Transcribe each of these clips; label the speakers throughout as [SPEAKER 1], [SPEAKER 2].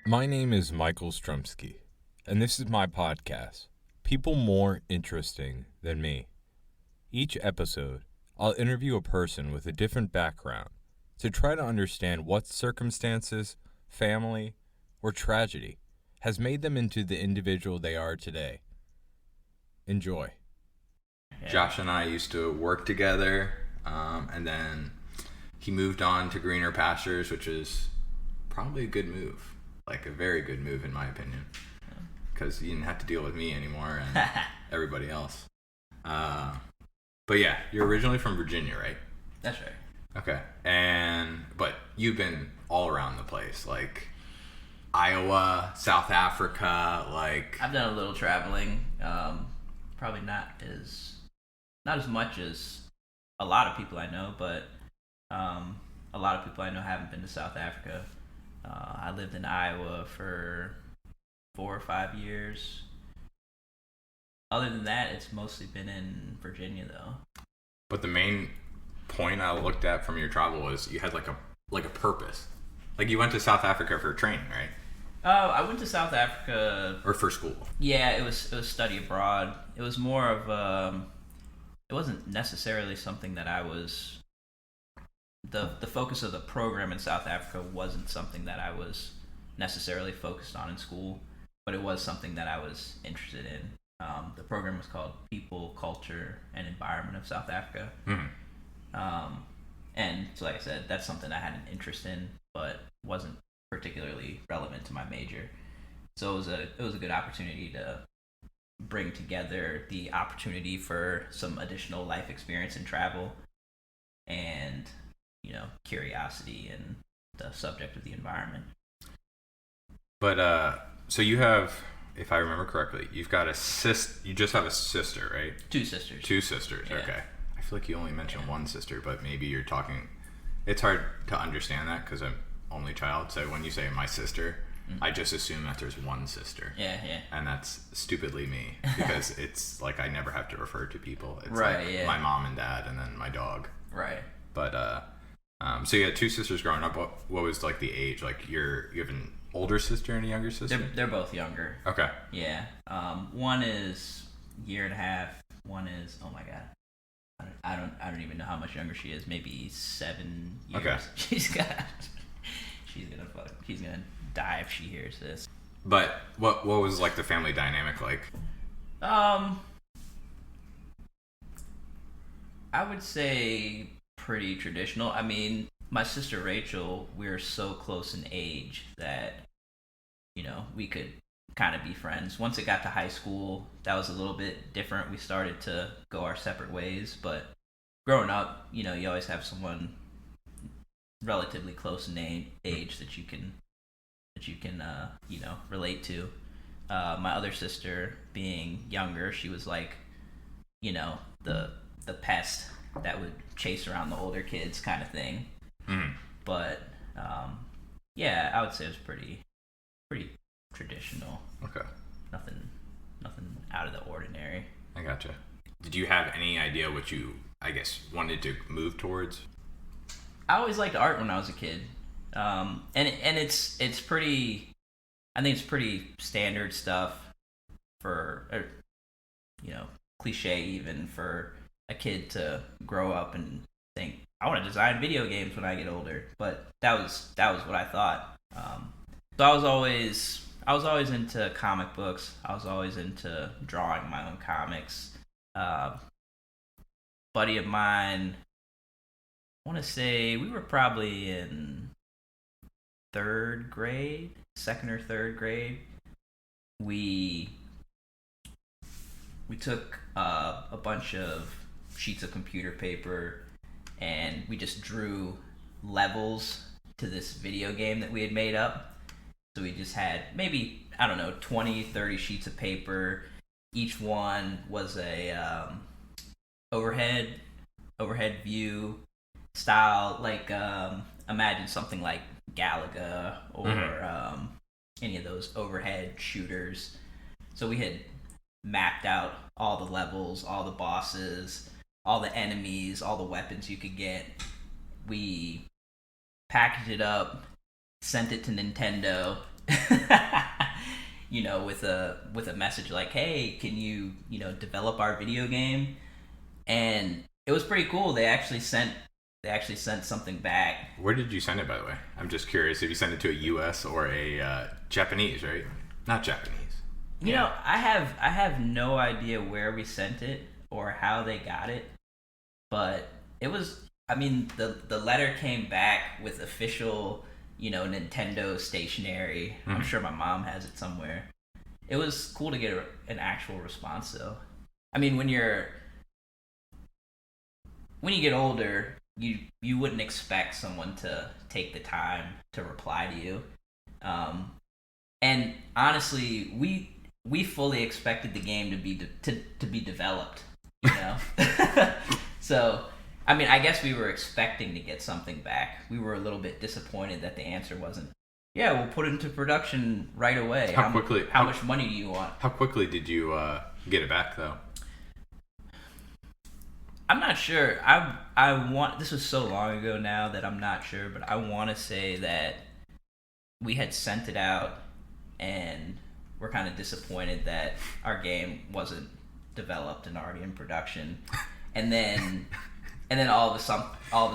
[SPEAKER 1] My name is Michael Strumsky, and this is my podcast, People More Interesting Than Me. Each episode, I'll interview a person with a different background to try to understand what circumstances, family, or tragedy has made them into the individual they are today. Enjoy. Josh and I used to work together, and then he moved on to greener pastures, which is probably a good move. Like a very good move in my opinion, because you didn't have to deal with me anymore and everybody else. But yeah, you're originally from Virginia, right?
[SPEAKER 2] That's right.
[SPEAKER 1] Okay, but you've been all around the place, like Iowa, South Africa, like
[SPEAKER 2] I've done a little traveling. Probably not as much as a lot of people I know, but a lot of people I know haven't been to South Africa. I lived in Iowa for 4 or 5 years. Other than that, it's mostly been in Virginia, though.
[SPEAKER 1] But the main point I looked at from your travel was you had like a purpose. Like you went to South Africa for training, right?
[SPEAKER 2] I went to South Africa.
[SPEAKER 1] Or for school.
[SPEAKER 2] Yeah, it was study abroad. It was more of it wasn't necessarily something that I was. The focus of the program in South Africa wasn't something that I was necessarily focused on in school, but it was something that I was interested in. The program was called People, Culture, and Environment of South Africa.
[SPEAKER 1] Mm-hmm.
[SPEAKER 2] And so, like I said, that's something I had an interest in, but wasn't particularly relevant to my major. So it was a good opportunity to bring together the opportunity for some additional life experience and travel, and curiosity and the subject of the environment.
[SPEAKER 1] But so you have, if I remember correctly, you've got you just have a sister, right?
[SPEAKER 2] Two sisters.
[SPEAKER 1] Two sisters, yeah. Okay. I feel like you only mentioned one sister, but maybe you're talking. It's hard to understand that because I'm only child. So when you say my sister, I just assume that there's one sister.
[SPEAKER 2] Yeah.
[SPEAKER 1] And that's stupidly me because it's like I never have to refer to people. It's
[SPEAKER 2] right,
[SPEAKER 1] like
[SPEAKER 2] yeah.
[SPEAKER 1] My mom and dad and then my dog.
[SPEAKER 2] Right.
[SPEAKER 1] But so you had two sisters growing up. What was like the age? Like you have an older sister and a younger sister?
[SPEAKER 2] They're both younger.
[SPEAKER 1] Okay.
[SPEAKER 2] Yeah. One is a year and a half. One is, oh my god, I don't even know how much younger she is. Maybe 7 years.
[SPEAKER 1] Okay.
[SPEAKER 2] She's gonna die if she hears this.
[SPEAKER 1] But what was like the family dynamic like?
[SPEAKER 2] I would say pretty traditional. I mean, my sister Rachel, we're so close in age that we could kind of be friends. Once it got to high school, that was a little bit different. We started to go our separate ways, but growing up, you always have someone relatively close in age that you can relate to. My other sister, being younger, she was like the pest that would chase around the older kids kind of thing. But yeah, I would say it was pretty traditional.
[SPEAKER 1] Okay.
[SPEAKER 2] Nothing out of the ordinary.
[SPEAKER 1] I gotcha. Did you have any idea what you, I guess, wanted to move towards?
[SPEAKER 2] I always liked art when I was a kid, and it's pretty. I think it's pretty standard stuff for cliche even for a kid to grow up and think I want to design video games when I get older. But that was what I thought. So I was always into comic books. I was always into drawing my own comics. Buddy of mine, I want to say we were probably in second or third grade. We took a bunch of sheets of computer paper and we just drew levels to this video game that we had made up. So we just had maybe, 20, 30 sheets of paper. Each one was a overhead view style, like imagine something like Galaga or any of those overhead shooters. So we had mapped out all the levels, all the bosses, all the enemies, all the weapons you could get. We packaged it up, sent it to Nintendo, with a message like, hey, can you develop our video game? And it was pretty cool. They actually sent something back.
[SPEAKER 3] Where did you send it, by the way? I'm just curious if you sent it to a U.S. or a Japanese, right? Not Japanese.
[SPEAKER 2] I have no idea where we sent it or how they got it, but it was. I mean, the letter came back with official, Nintendo stationery. I'm sure my mom has it somewhere. It was cool to get an actual response, though. I mean, when you get older, you wouldn't expect someone to take the time to reply to you. And honestly, we fully expected the game to be developed, So, I mean, I guess we were expecting to get something back. We were a little bit disappointed that the answer wasn't, yeah, we'll put it into production right away.
[SPEAKER 3] How quickly?
[SPEAKER 2] How much money do you want?
[SPEAKER 3] How quickly did you get it back, though?
[SPEAKER 2] I'm not sure. This was so long ago now that I'm not sure, but I want to say that we had sent it out and we're kind of disappointed that our game wasn't developed and already in production. And then all of a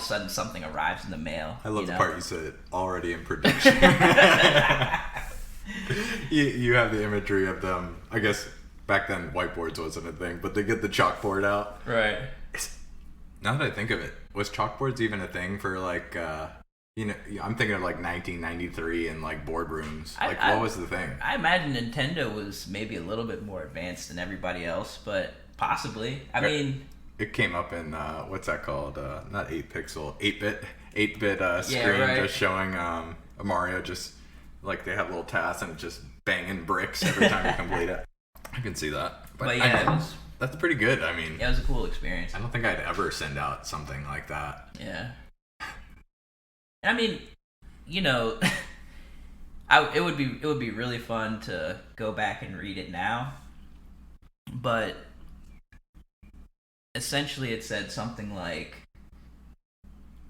[SPEAKER 2] sudden something arrives in the mail.
[SPEAKER 3] I love the part you said already in production. you have the imagery of them. I guess back then whiteboards wasn't a thing, but they get the chalkboard out.
[SPEAKER 2] Right.
[SPEAKER 3] Now that I think of it, was chalkboards even a thing for like? I'm thinking of like 1993 and like boardrooms. What was the thing?
[SPEAKER 2] I imagine Nintendo was maybe a little bit more advanced than everybody else, but possibly. I mean,
[SPEAKER 3] it came up in what's that called? Not 8-pixel, 8-bit screen,
[SPEAKER 2] right.
[SPEAKER 3] Just showing a Mario just like they have little tasks and just banging bricks every time you complete it. I can see that.
[SPEAKER 2] But yeah,
[SPEAKER 3] that's pretty good. I mean,
[SPEAKER 2] yeah, it was a cool experience.
[SPEAKER 3] I don't think I'd ever send out something like that.
[SPEAKER 2] Yeah. I mean, it would be really fun to go back and read it now, but essentially it said something like,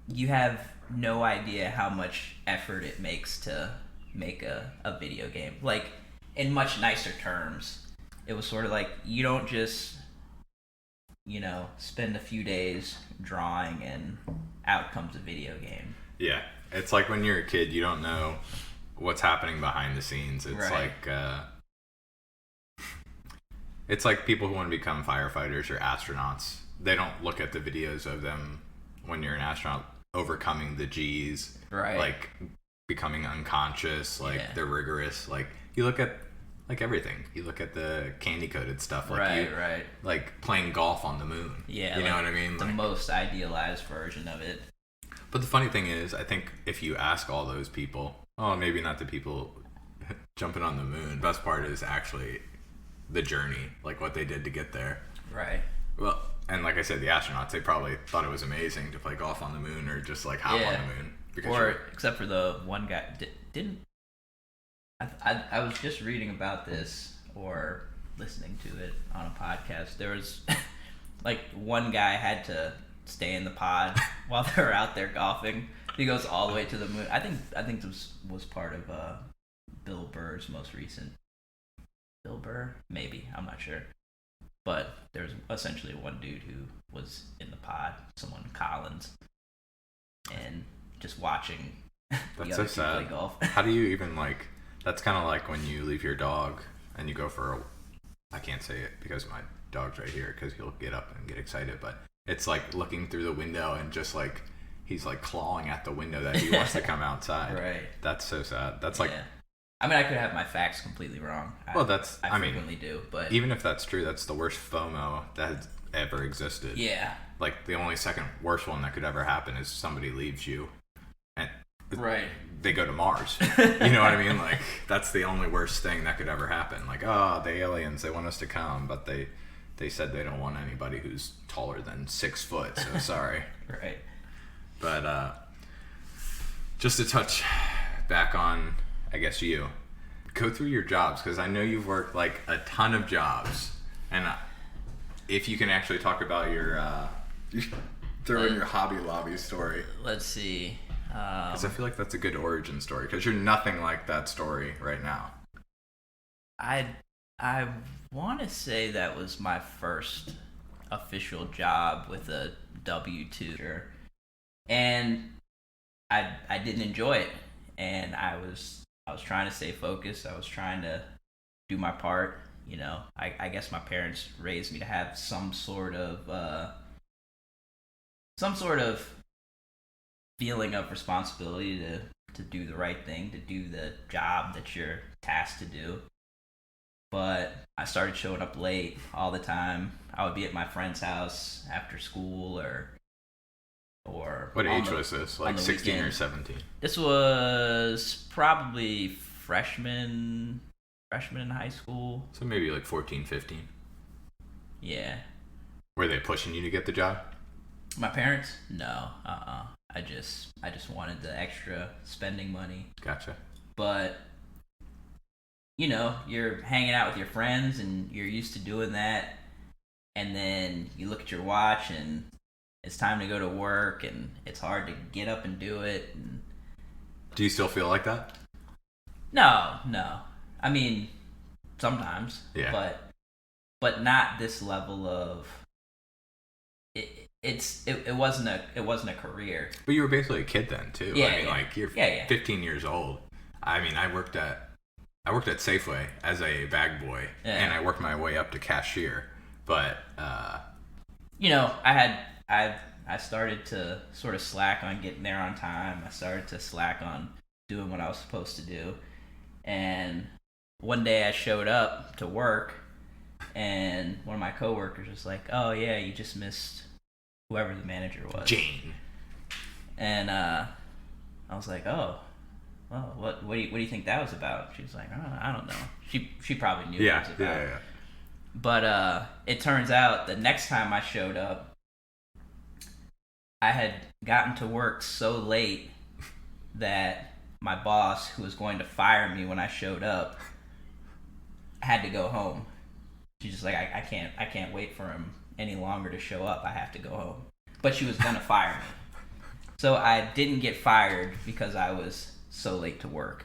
[SPEAKER 2] you have no idea how much effort it makes to make a video game. Like, in much nicer terms, it was sort of like, you don't just spend a few days drawing and out comes a video game.
[SPEAKER 3] Yeah, it's like when you're a kid, you don't know what's happening behind the scenes. It's
[SPEAKER 2] right.
[SPEAKER 3] It's like people who want to become firefighters or astronauts. They don't look at the videos of them when you're an astronaut overcoming the G's,
[SPEAKER 2] right?
[SPEAKER 3] Like becoming unconscious, like they're rigorous. Like you look at like everything. You look at the candy coated stuff, like
[SPEAKER 2] right.
[SPEAKER 3] Like playing golf on the moon.
[SPEAKER 2] Yeah,
[SPEAKER 3] you know what I mean.
[SPEAKER 2] The most idealized version of it.
[SPEAKER 3] But the funny thing is, I think if you ask all those people, maybe not the people jumping on the moon, the best part is actually the journey, like what they did to get there.
[SPEAKER 2] Right.
[SPEAKER 3] Well, and like I said, the astronauts, they probably thought it was amazing to play golf on the moon or just like hop on the moon.
[SPEAKER 2] Except for the one guy, didn't. I was just reading about this or listening to it on a podcast. There was like one guy had to stay in the pod while they were out there golfing. He goes all the way to the moon. I think this was part of Bill Burr's most recent. Bill Burr, maybe, I'm not sure. But there's essentially one dude who was in the pod, someone Collins, and just watching
[SPEAKER 3] That's so sad.
[SPEAKER 2] play golf.
[SPEAKER 3] How do you even like? That's kind of like when you leave your dog and you go for I can't say it because my dog's right here because he'll get up and get excited, but it's like looking through the window and just like he's like clawing at the window that he wants to come outside.
[SPEAKER 2] Right.
[SPEAKER 3] That's so sad. That's like.
[SPEAKER 2] I mean, I could have my facts completely wrong.
[SPEAKER 3] Well,
[SPEAKER 2] I frequently do, but
[SPEAKER 3] even if that's true, that's the worst FOMO that has ever existed.
[SPEAKER 2] Yeah.
[SPEAKER 3] Like the only second worst one that could ever happen is somebody leaves you, and they go to Mars. You know what I mean? Like that's the only worst thing that could ever happen. Like, the aliens, they want us to come, but they said they don't want anybody who's taller than 6 foot. So sorry.
[SPEAKER 2] Right.
[SPEAKER 3] But just to touch back on. I guess you go through your jobs because I know you've worked like a ton of jobs, and if you can actually talk about your your Hobby Lobby story.
[SPEAKER 2] Let's see.
[SPEAKER 3] Because I feel like that's a good origin story. Because you're nothing like that story right now.
[SPEAKER 2] I want to say that was my first official job with a W-2, and I didn't enjoy it, and I was trying to stay focused. I was trying to do my part. You know, I guess my parents raised me to have some sort of feeling of responsibility to do the right thing, to do the job that you're tasked to do. But I started showing up late all the time. I would be at my friend's house after school or
[SPEAKER 3] what age was this? Like 16 weekend. Or 17?
[SPEAKER 2] This was probably freshman in high school.
[SPEAKER 3] So maybe like 14, 15.
[SPEAKER 2] Yeah.
[SPEAKER 3] Were they pushing you to get the job?
[SPEAKER 2] My parents? No. I just wanted the extra spending money.
[SPEAKER 3] Gotcha.
[SPEAKER 2] But you know, you're hanging out with your friends and you're used to doing that, and then you look at your watch and it's time to go to work and it's hard to get up and do it. And
[SPEAKER 3] do you still feel like that?
[SPEAKER 2] No. I mean, sometimes.
[SPEAKER 3] Yeah.
[SPEAKER 2] But not this level of it wasn't a career.
[SPEAKER 3] But you were basically a kid then too.
[SPEAKER 2] Yeah,
[SPEAKER 3] I mean, like you're 15 years old. I mean, I worked at Safeway as a bag boy, and I worked my way up to cashier. But
[SPEAKER 2] you know, I started to sort of slack on getting there on time. I started to slack on doing what I was supposed to do. And one day I showed up to work, and one of my coworkers was like, "Oh yeah, you just missed whoever the manager was,
[SPEAKER 3] Jane."
[SPEAKER 2] And I was like, "Oh, well, what do you think that was about?" She was like, "Oh, I don't know." She probably knew what it was about.
[SPEAKER 3] Yeah.
[SPEAKER 2] But it turns out the next time I showed up, I had gotten to work so late that my boss, who was going to fire me when I showed up, had to go home. She's just like, I can't wait for him any longer to show up. I have to go home. But she was gonna fire me. So I didn't get fired because I was so late to work.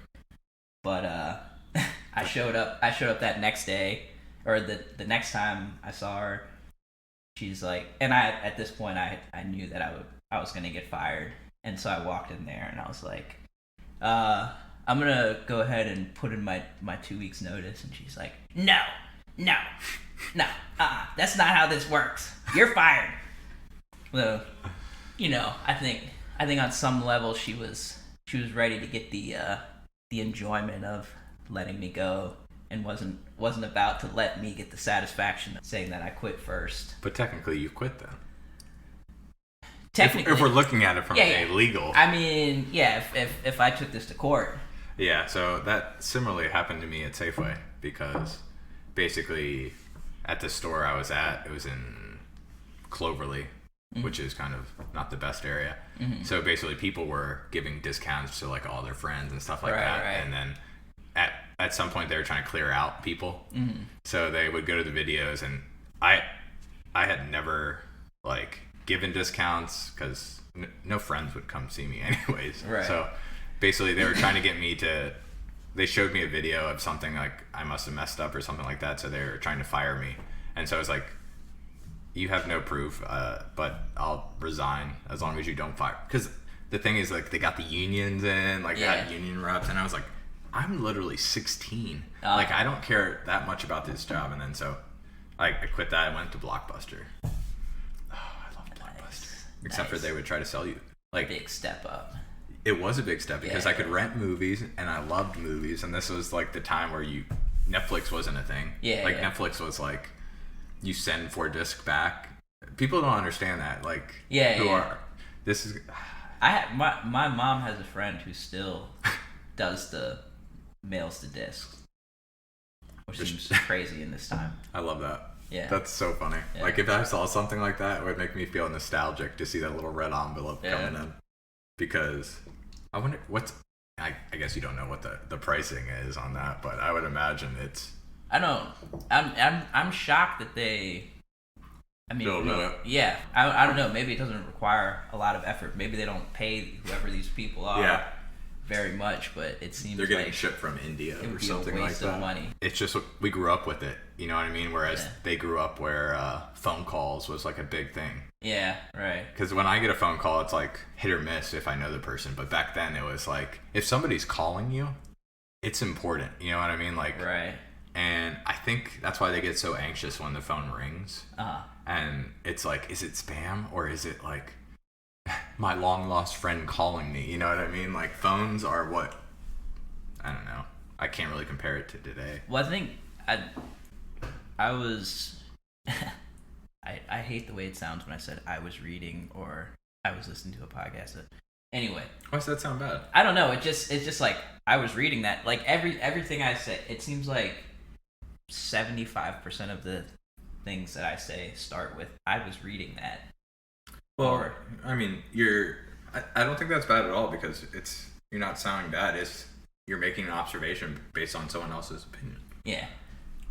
[SPEAKER 2] But I showed up that next day, or the next time I saw her. She's like, and at this point I knew that I was gonna get fired, and so I walked in there and I was like, I'm gonna go ahead and put in my 2 weeks notice. And she's like, no, that's not how this works. You're fired. Well, you know, I think on some level she was ready to get the enjoyment of letting me go, and wasn't about to let me get the satisfaction of saying that I quit first.
[SPEAKER 3] But technically you quit then.
[SPEAKER 2] Technically,
[SPEAKER 3] if we're looking at it from a legal.
[SPEAKER 2] I mean, yeah, if I took this to court.
[SPEAKER 3] Yeah, so that similarly happened to me at Safeway, because basically at the store I was at, it was in Cloverly, which is kind of not the best area. Mm-hmm. So basically people were giving discounts to like all their friends and stuff like that. Right. And then at some point they were trying to clear out people. Mm-hmm. So they would go to the videos, and I had never like given discounts because no friends would come see me anyways. Right. So basically they were trying to get me to, they showed me a video of something like I must have messed up or something like that. So they were trying to fire me. And so I was like, you have no proof, but I'll resign as long as you don't fire. Because the thing is, like, they got the unions in, like, they had union reps, and I was like, I'm literally 16. Like, I don't care that much about this job. And then so I quit that and went to Blockbuster. Oh, I love Blockbuster. Except for they would try to sell you. Like,
[SPEAKER 2] big step up.
[SPEAKER 3] It was a big step because I could rent movies, and I loved movies, and this was, like, the time where Netflix wasn't a thing. Netflix was, like, you send 4-disc back. People don't understand that. Like, this is.
[SPEAKER 2] My mom has a friend who still does the mails to discs, which seems crazy in this time.
[SPEAKER 3] I love that.
[SPEAKER 2] Yeah,
[SPEAKER 3] that's so funny. Yeah. Like, if I saw something like that, it would make me feel nostalgic to see that little red envelope coming in. Because I wonder I guess you don't know what the pricing is on that, but I would imagine it's.
[SPEAKER 2] I don't. I'm shocked that they I mean,
[SPEAKER 3] They'll do it.
[SPEAKER 2] yeah, I don't know. Maybe it doesn't require a lot of effort. Maybe they don't pay whoever these people are very much, but it seems
[SPEAKER 3] they're getting
[SPEAKER 2] like
[SPEAKER 3] shipped from India
[SPEAKER 2] it would
[SPEAKER 3] or
[SPEAKER 2] be
[SPEAKER 3] something
[SPEAKER 2] a
[SPEAKER 3] like
[SPEAKER 2] waste
[SPEAKER 3] that.
[SPEAKER 2] of money.
[SPEAKER 3] It's just we grew up with it, you know what I mean? Whereas they grew up where phone calls was like a big thing.
[SPEAKER 2] Yeah, right.
[SPEAKER 3] Because when I get a phone call, it's like hit or miss if I know the person. But back then, it was like if somebody's calling you, it's important. You know what I mean? Like,
[SPEAKER 2] right.
[SPEAKER 3] And I think that's why they get so anxious when the phone rings. And it's like, is it spam or is it like my long lost friend calling me? You know what I mean? Like phones are what? I don't know. I can't really compare it to today.
[SPEAKER 2] Well, I think I was I hate the way it sounds when I said I was reading or I was listening to a podcast. Anyway,
[SPEAKER 3] why does that sound bad?
[SPEAKER 2] I don't know. It's just like I was reading that. Like everything I say, it seems like 75% of the things that I say start with I was reading that.
[SPEAKER 3] Well, I mean, I don't think that's bad at all because you're not sounding bad. You're making an observation based on someone else's opinion.
[SPEAKER 2] Yeah.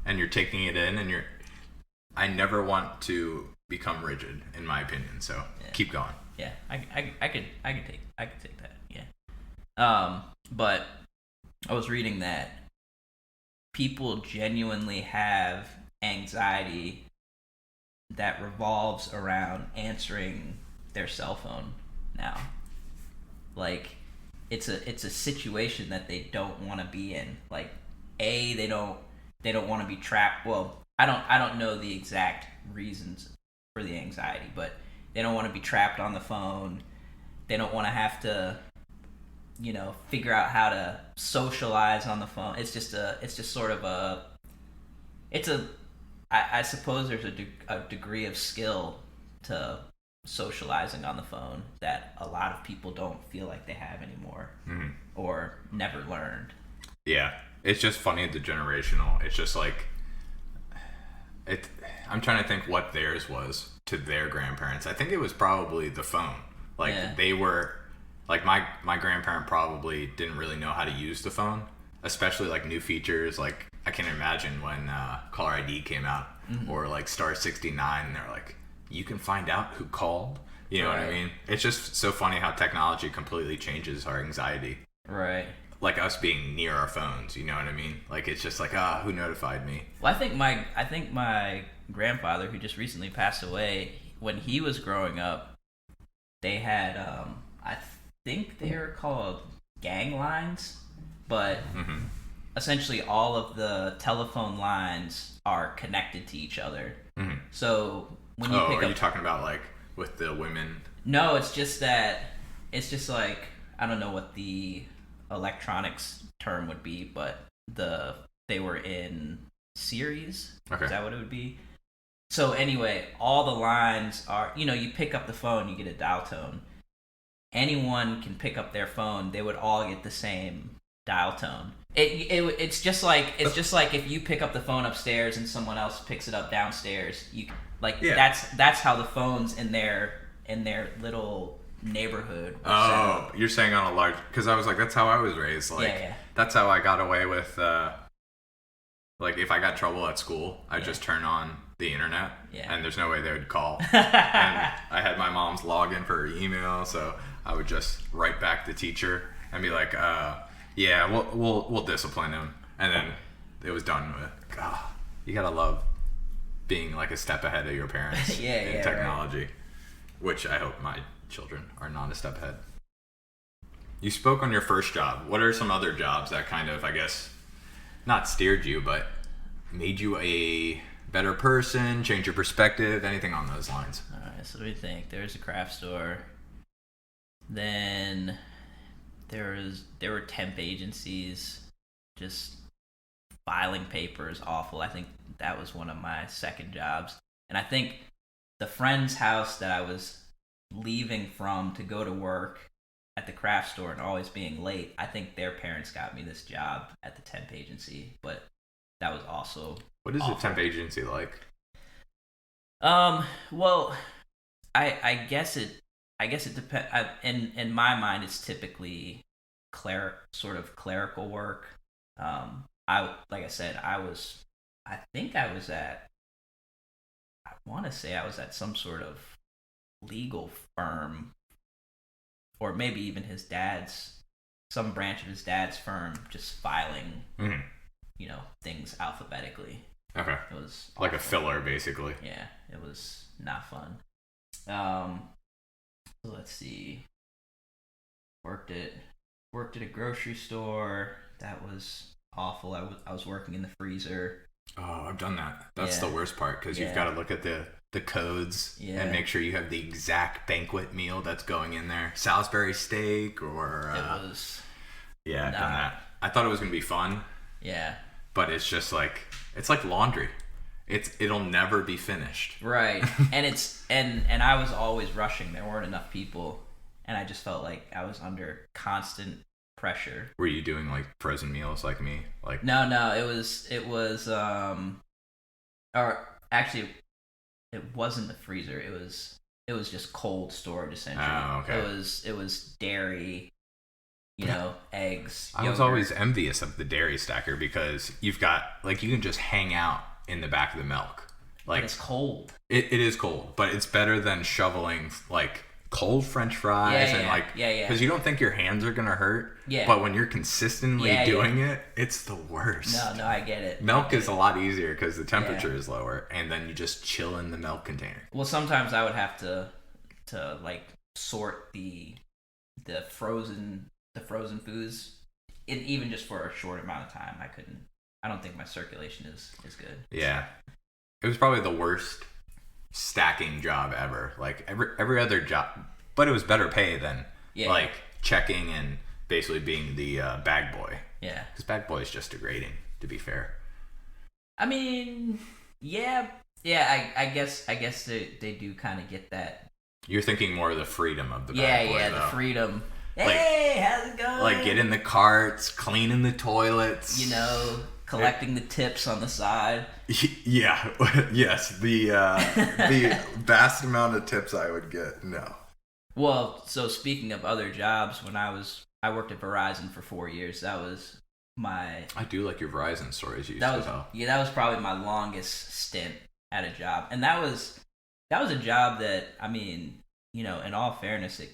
[SPEAKER 2] And
[SPEAKER 3] you're taking it in, and I never want to become rigid in my opinion. So keep going.
[SPEAKER 2] Yeah, I could take that. Yeah. But I was reading that people genuinely have anxiety that revolves around answering their cell phone now. Like it's a situation that they don't want to be in. Like they don't want to be trapped. Well, I don't know the exact reasons for the anxiety, but they don't want to be trapped on the phone. They don't want to have to figure out how to socialize on the phone. It's just sort of I suppose there's a degree of skill to socializing on the phone that a lot of people don't feel like they have anymore or never learned.
[SPEAKER 3] Yeah, it's just funny the generational. It's just like I'm trying to think what theirs was to their grandparents. I think it was probably the phone. Like they were like my grandparent probably didn't really know how to use the phone, especially like new features. Like I can imagine when caller ID came out or like star 69 and they're like, you can find out who called. You know what I mean? It's just so funny how technology completely changes our anxiety.
[SPEAKER 2] Right.
[SPEAKER 3] Like us being near our phones, you know what I mean? Like it's just like, who notified me?
[SPEAKER 2] Well, I think my grandfather, who just recently passed away, when he was growing up, they had I think they were called gang lines, but essentially all of the telephone lines are connected to each other. So when you pick
[SPEAKER 3] are
[SPEAKER 2] up,
[SPEAKER 3] you talking about like with the women?
[SPEAKER 2] No, it's just like I don't know what the electronics term would be, but they were in series.
[SPEAKER 3] Okay.
[SPEAKER 2] Is that what it would be? So anyway, all the lines are, you pick up the phone, you get a dial tone. Anyone can pick up their phone, they would all get the same dial tone. It's just like if you pick up the phone upstairs and someone else picks it up downstairs, that's how the phones in their little neighborhood.
[SPEAKER 3] You're saying on a large, because I was like, that's how I was raised. Like, that's how I got away with. Like, if I got trouble at school, I'd just turn on the internet, and there's no way they would call. And I had my mom's login for her email, so I would just write back the teacher and be like, we'll discipline him, and then it was done with. God, you gotta love being like a step ahead of your parents in technology, right. Which I hope my children are not a step ahead. You spoke on your first job. What are some other jobs that kind of, I guess, not steered you, but made you a better person, change your perspective, anything on those lines?
[SPEAKER 2] Alright, so what do you think? There's a craft store. Then there were temp agencies, just filing papers, awful. I think that was one of my second jobs. And I think the friend's house that I was leaving from to go to work at the craft store and always being late, I think their parents got me this job at the temp agency, but that was also
[SPEAKER 3] What is
[SPEAKER 2] awful.
[SPEAKER 3] A temp agency like?
[SPEAKER 2] Well, I guess it depends. In my mind, it's typically clerical work. I think I was at I want to say I was at some sort of legal firm, or maybe even some branch of his dad's firm, just filing, things alphabetically.
[SPEAKER 3] Okay.
[SPEAKER 2] It was
[SPEAKER 3] like
[SPEAKER 2] awful.
[SPEAKER 3] a filler, basically.
[SPEAKER 2] Yeah, it was not fun. So let's see. Worked at a grocery store. That was awful. I was working in the freezer.
[SPEAKER 3] Oh, I've done that. That's
[SPEAKER 2] Yeah.
[SPEAKER 3] the worst part, because you've got to look at the codes and make sure you have the exact banquet meal that's going in there. Salisbury steak or...
[SPEAKER 2] It was...
[SPEAKER 3] Yeah, I've done that. I thought it was going to be fun.
[SPEAKER 2] Yeah.
[SPEAKER 3] But it's just like... It's like laundry. It'll never be finished.
[SPEAKER 2] Right. And I was always rushing. There weren't enough people. And I just felt like I was under constant pressure.
[SPEAKER 3] Were you doing like frozen meals like me? Like
[SPEAKER 2] No, it was or actually it wasn't the freezer. It was just cold storage essentially.
[SPEAKER 3] Oh, okay.
[SPEAKER 2] It was dairy, eggs.
[SPEAKER 3] I was
[SPEAKER 2] yogurt.
[SPEAKER 3] always envious of the dairy stacker, because you've got like you can just hang out in the back of the milk. Like
[SPEAKER 2] but it's cold.
[SPEAKER 3] It is cold, but it's better than shoveling like cold French fries because you don't think your hands are gonna hurt.
[SPEAKER 2] Yeah.
[SPEAKER 3] But when you're consistently doing it, it's the worst.
[SPEAKER 2] No, I get it.
[SPEAKER 3] Milk is a lot easier because the temperature is lower, and then you just chill in the milk container.
[SPEAKER 2] Well, sometimes I would have to like sort the frozen foods, even just for a short amount of time. I don't think my circulation is good.
[SPEAKER 3] Yeah, it was probably the worst stacking job ever. Like every other job, but it was better pay than like checking and basically being the bag boy.
[SPEAKER 2] Yeah,
[SPEAKER 3] because bag boy is just degrading, to be fair.
[SPEAKER 2] I mean, I guess they do kind of get that.
[SPEAKER 3] You're thinking more of the freedom of the bag boy, though.
[SPEAKER 2] The freedom. Hey, how's it going?
[SPEAKER 3] Like getting the carts, cleaning the toilets.
[SPEAKER 2] Collecting the tips on the side.
[SPEAKER 3] Yeah, yes. The vast amount of tips I would get. No.
[SPEAKER 2] Well, so speaking of other jobs, when I worked at Verizon for 4 years. That was my.
[SPEAKER 3] I do like your Verizon stories. You used to tell.
[SPEAKER 2] Yeah, that was probably my longest stint at a job, and that was a job that, I mean, in all fairness, it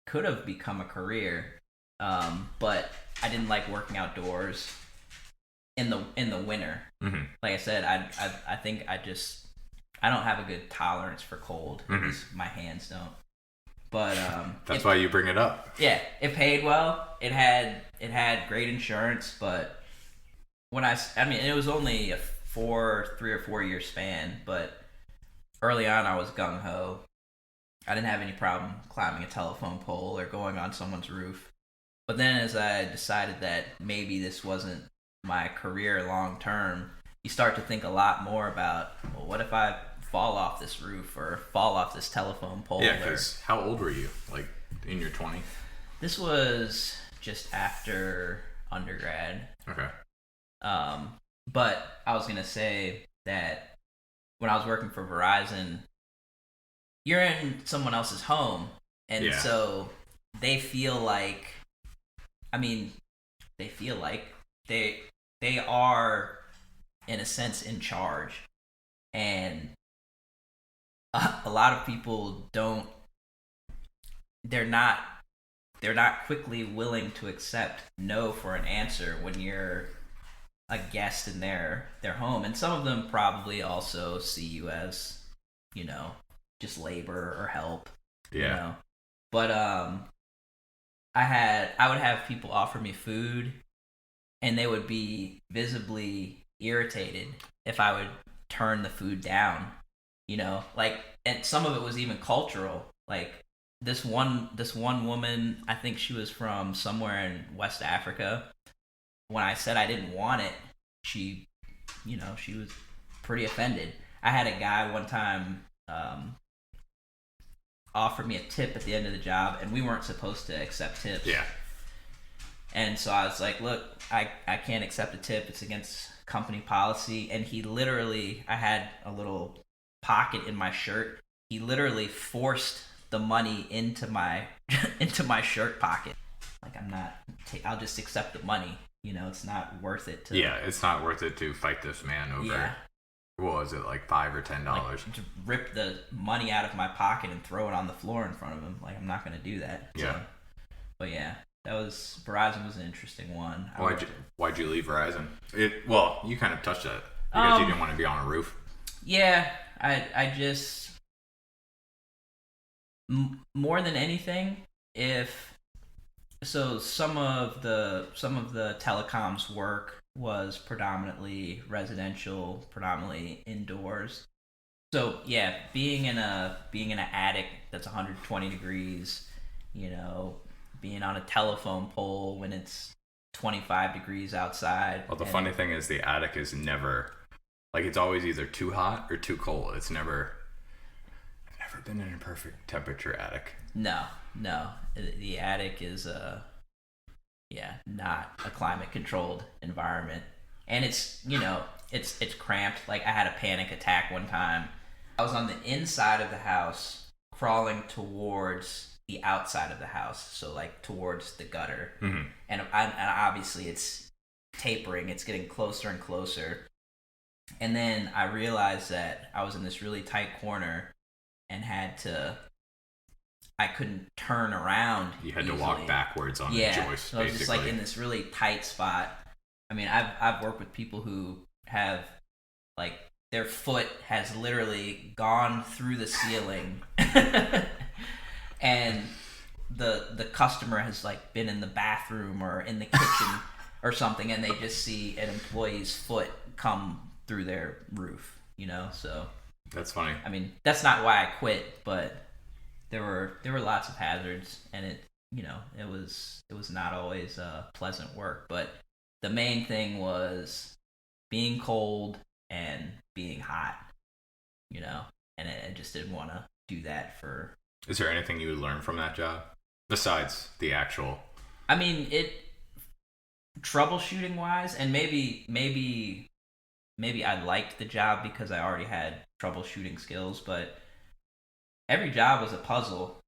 [SPEAKER 2] could have become a career, but I didn't like working outdoors in the winter.
[SPEAKER 3] Mm-hmm.
[SPEAKER 2] Like I said, I think I don't have a good tolerance for cold.
[SPEAKER 3] Mm-hmm.
[SPEAKER 2] At least my hands don't. But
[SPEAKER 3] that's why you bring it up.
[SPEAKER 2] Yeah, it paid well. It had great insurance, but it was only a 3 or 4 year span. But early on, I was gung ho. I didn't have any problem climbing a telephone pole or going on someone's roof. But then, as I decided that maybe this wasn't my career long term, you start to think a lot more about, well, what if I fall off this roof or fall off this telephone pole?
[SPEAKER 3] Yeah, because how old were you? Like in your 20s?
[SPEAKER 2] This was just after undergrad.
[SPEAKER 3] Okay.
[SPEAKER 2] But I was gonna say that when I was working for Verizon, you're in someone else's home, and so they feel like, they are, in a sense, in charge, and a lot of people don't. They're not quickly willing to accept no for an answer when you're a guest in their home, and some of them probably also see you as, just labor or help.
[SPEAKER 3] Yeah.
[SPEAKER 2] But I would have people offer me food, and they would be visibly irritated if I would turn the food down. And some of it was even cultural. Like this one woman, I think she was from somewhere in West Africa. When I said I didn't want it, she was pretty offended. I had a guy one time offer me a tip at the end of the job, and we weren't supposed to accept tips.
[SPEAKER 3] Yeah.
[SPEAKER 2] And so I was like, look, I can't accept a tip. It's against company policy. And he literally, I had a little pocket in my shirt. He literally forced the money into my shirt pocket. Like, I'll just accept the money. It's not worth it to.
[SPEAKER 3] Yeah, it's not worth it to fight this man over What was it, like $5 or $10?
[SPEAKER 2] Like, to rip the money out of my pocket and throw it on the floor in front of him. Like, I'm not going to do that.
[SPEAKER 3] Yeah.
[SPEAKER 2] So, but yeah, Verizon was an interesting one.
[SPEAKER 3] Why'd you leave Verizon? Well, you kind of touched it because you didn't want to be on a roof.
[SPEAKER 2] Yeah, I just more than anything, some of the telecoms work was predominantly residential, predominantly indoors. So yeah, being in an attic that's 120 degrees, being on a telephone pole when it's 25 degrees outside.
[SPEAKER 3] Well, the funny thing is the attic is never, like, it's always either too hot or too cold. I've never been in a perfect temperature attic.
[SPEAKER 2] No. The attic is not a climate controlled environment. And it's cramped. Like, I had a panic attack one time. I was on the inside of the house crawling towards the outside of the house, so like towards the gutter.
[SPEAKER 3] Mm-hmm.
[SPEAKER 2] And obviously it's tapering, it's getting closer and closer. And then I realized that I was in this really tight corner and I couldn't turn around.
[SPEAKER 3] You had
[SPEAKER 2] easily.
[SPEAKER 3] to walk backwards on the joist,
[SPEAKER 2] so I was just like in this really tight spot. I mean, I've worked with people who have, like, their foot has literally gone through the ceiling and the customer has, like, been in the bathroom or in the kitchen or something, and they just see an employee's foot come through their roof, so
[SPEAKER 3] that's funny.
[SPEAKER 2] I mean, that's not why I quit, but there were lots of hazards, and it was not always pleasant work. But the main thing was being cold and being hot, and I just didn't want to do that for.
[SPEAKER 3] Is there anything you would learn from that job besides the actual?
[SPEAKER 2] I mean, troubleshooting wise, and maybe I liked the job because I already had troubleshooting skills, but every job was a puzzle,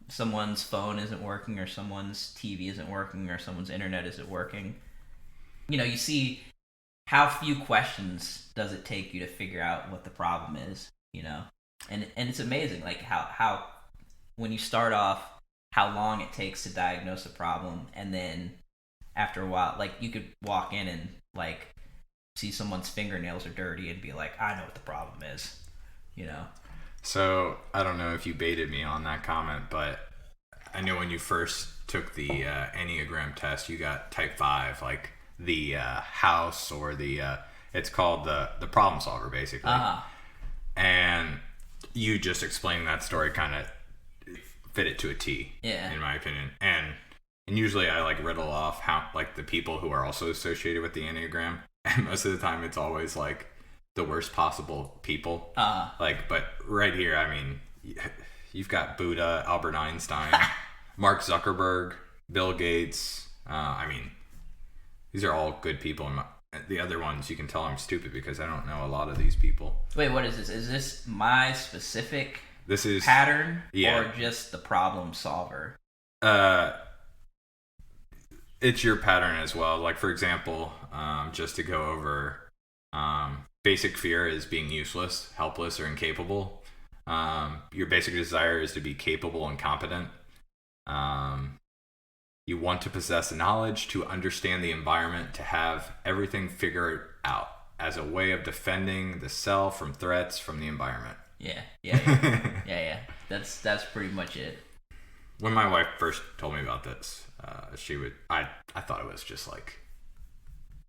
[SPEAKER 2] Someone's phone isn't working, or someone's TV isn't working, or someone's internet isn't working. You see how few questions does it take you to figure out what the problem is, And it's amazing, like, how when you start off, how long it takes to diagnose a problem, and then after a while, like, you could walk in and, like, see someone's fingernails are dirty and be like, I know what the problem is,
[SPEAKER 3] So, I don't know if you baited me on that comment, but I know when you first took the Enneagram test, you got type 5, like the house, or it's called the problem solver, basically.
[SPEAKER 2] Uh-huh.
[SPEAKER 3] And you just explaining that story kind of fit it to a T,
[SPEAKER 2] in
[SPEAKER 3] my opinion. And usually I, like, riddle off how, like, the people who are also associated with the Enneagram, and most of the time it's always, like, the worst possible people. Like, but right here, I mean, you've got Buddha, Albert Einstein, Mark Zuckerberg, Bill Gates. I mean, these are all good people. And the other ones, you can tell I'm stupid because I don't know a lot of these people.
[SPEAKER 2] Wait, what is this? Is this my specific pattern, or just the problem solver?
[SPEAKER 3] It's your pattern as well. Like, for example, just to go over, basic fear is being useless, helpless, or incapable. Your basic desire is to be capable and competent. You want to possess knowledge, to understand the environment, to have everything figured out as a way of defending the self from threats from the environment.
[SPEAKER 2] Yeah. That's pretty much it.
[SPEAKER 3] When my wife first told me about this, I thought it was just, like,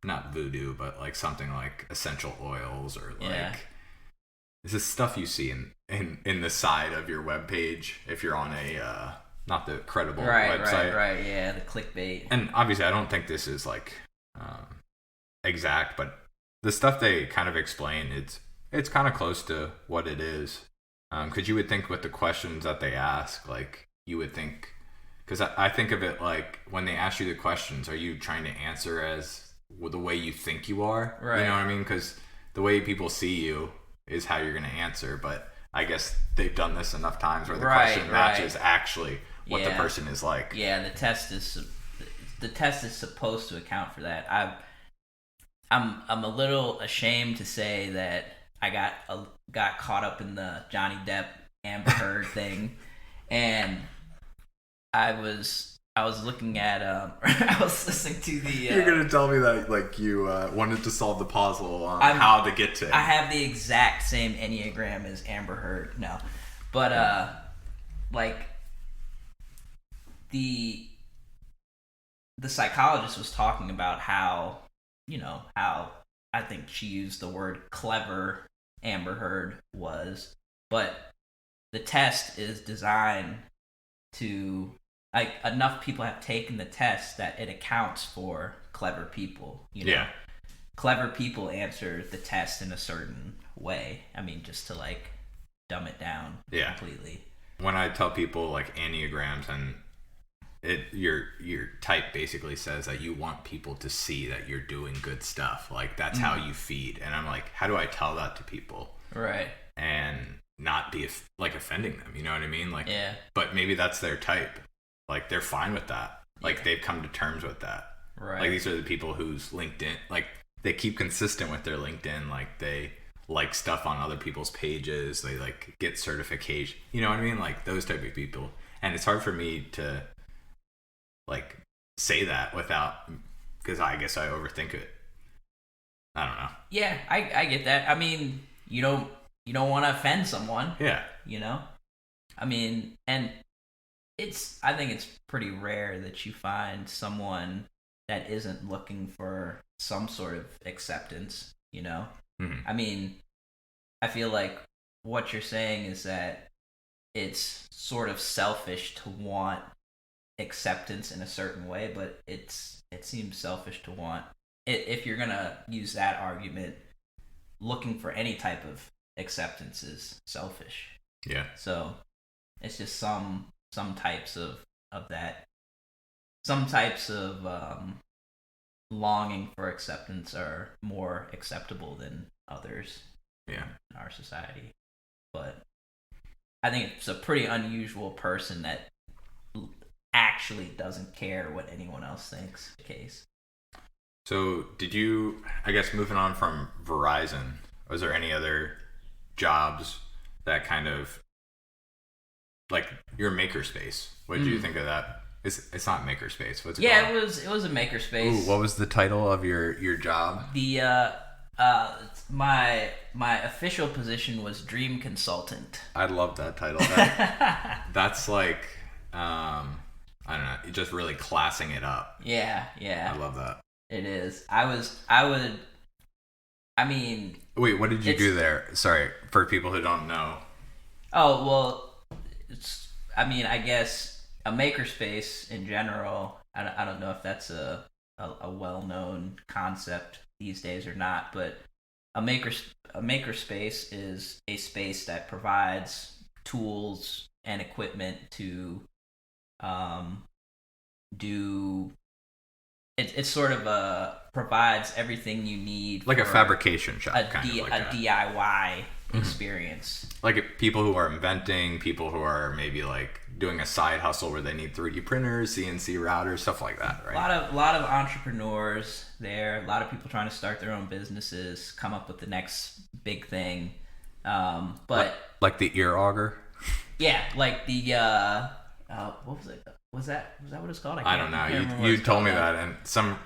[SPEAKER 3] not voodoo, but, like, something like essential oils, or, like, this is stuff you see in the side of your webpage if you're on a not the credible website.
[SPEAKER 2] Right, yeah, the clickbait.
[SPEAKER 3] And obviously I don't think this is, like, exact, but the stuff they kind of explain, it's kind of close to what it is. Because you would think with the questions that they ask, like, you would think, because I think of it like, when they ask you the questions, are you trying to answer as the way you think you are?
[SPEAKER 2] Right.
[SPEAKER 3] You know what I mean? Because the way people see you is how you're going to answer. But I guess they've done this enough times where the question matches actually what the person is like.
[SPEAKER 2] Yeah, the test is supposed to account for that. I'm a little ashamed to say that I got caught up in the Johnny Depp Amber Heard thing, and I was looking at I was listening to the.
[SPEAKER 3] You're gonna tell me that like you wanted to solve the puzzle on how to get to.
[SPEAKER 2] I have the exact same Enneagram as Amber Heard. No, but like the psychologist was talking about how I think she used the word clever Amber Heard was, but the test is designed to, like, enough people have taken the test that it accounts for clever people.
[SPEAKER 3] Yeah.
[SPEAKER 2] Clever people answer the test in a certain way. I mean, just to like dumb it down completely.
[SPEAKER 3] When I tell people like Enneagrams, and your type basically says that you want people to see that you're doing good stuff. Like that's how you feed. And I'm like, how do I tell that to people?
[SPEAKER 2] Right.
[SPEAKER 3] And not be like offending them. You know what I mean? Like,
[SPEAKER 2] yeah.
[SPEAKER 3] But maybe that's their type. Like they're fine with that. Like they've come to terms with that.
[SPEAKER 2] Right.
[SPEAKER 3] Like these are the people whose LinkedIn, like they keep consistent with their LinkedIn. Like they like stuff on other people's pages. They like get certification. You know what I mean? Like those type of people. And it's hard for me to like say that without, because I guess I overthink it. I don't know.
[SPEAKER 2] Yeah, I get that. I mean, you don't want to offend someone.
[SPEAKER 3] Yeah.
[SPEAKER 2] I mean, and I think it's pretty rare that you find someone that isn't looking for some sort of acceptance,
[SPEAKER 3] Mm-hmm.
[SPEAKER 2] I mean, I feel like what you're saying is that it's sort of selfish to want acceptance in a certain way, but it seems selfish to want it. If you're gonna use that argument, looking for any type of acceptance is selfish.
[SPEAKER 3] Yeah.
[SPEAKER 2] So it's just some types of that. Some types of longing for acceptance are more acceptable than others.
[SPEAKER 3] Yeah.
[SPEAKER 2] In our society, but I think it's a pretty unusual person that actually doesn't care what anyone else thinks. The case.
[SPEAKER 3] So did you, I guess moving on from Verizon, was there any other jobs that kind of, like your makerspace? What did you think of that? It's not makerspace. What's it called?
[SPEAKER 2] It was a makerspace.
[SPEAKER 3] Ooh, what was the title of your job?
[SPEAKER 2] The my official position was dream consultant.
[SPEAKER 3] I love that title. That's like I don't know, just really classing it up.
[SPEAKER 2] Yeah.
[SPEAKER 3] I love that.
[SPEAKER 2] It is. Wait,
[SPEAKER 3] what did you do there? Sorry, for people who don't know.
[SPEAKER 2] Oh, well, I guess a makerspace in general, I don't know if that's a well-known concept these days or not, but a makerspace is a space that provides tools and equipment to do. It sort of provides everything you need,
[SPEAKER 3] like a fabrication shop,
[SPEAKER 2] a DIY experience.
[SPEAKER 3] Like people who are inventing, people who are maybe like doing a side hustle where they need 3D printers, CNC routers, stuff like that, right?
[SPEAKER 2] A lot of entrepreneurs there, a lot of people trying to start their own businesses, come up with the next big thing. But
[SPEAKER 3] like the ear auger?
[SPEAKER 2] Yeah, like the what was it? Was that what it's called?
[SPEAKER 3] I don't know. You told me that, and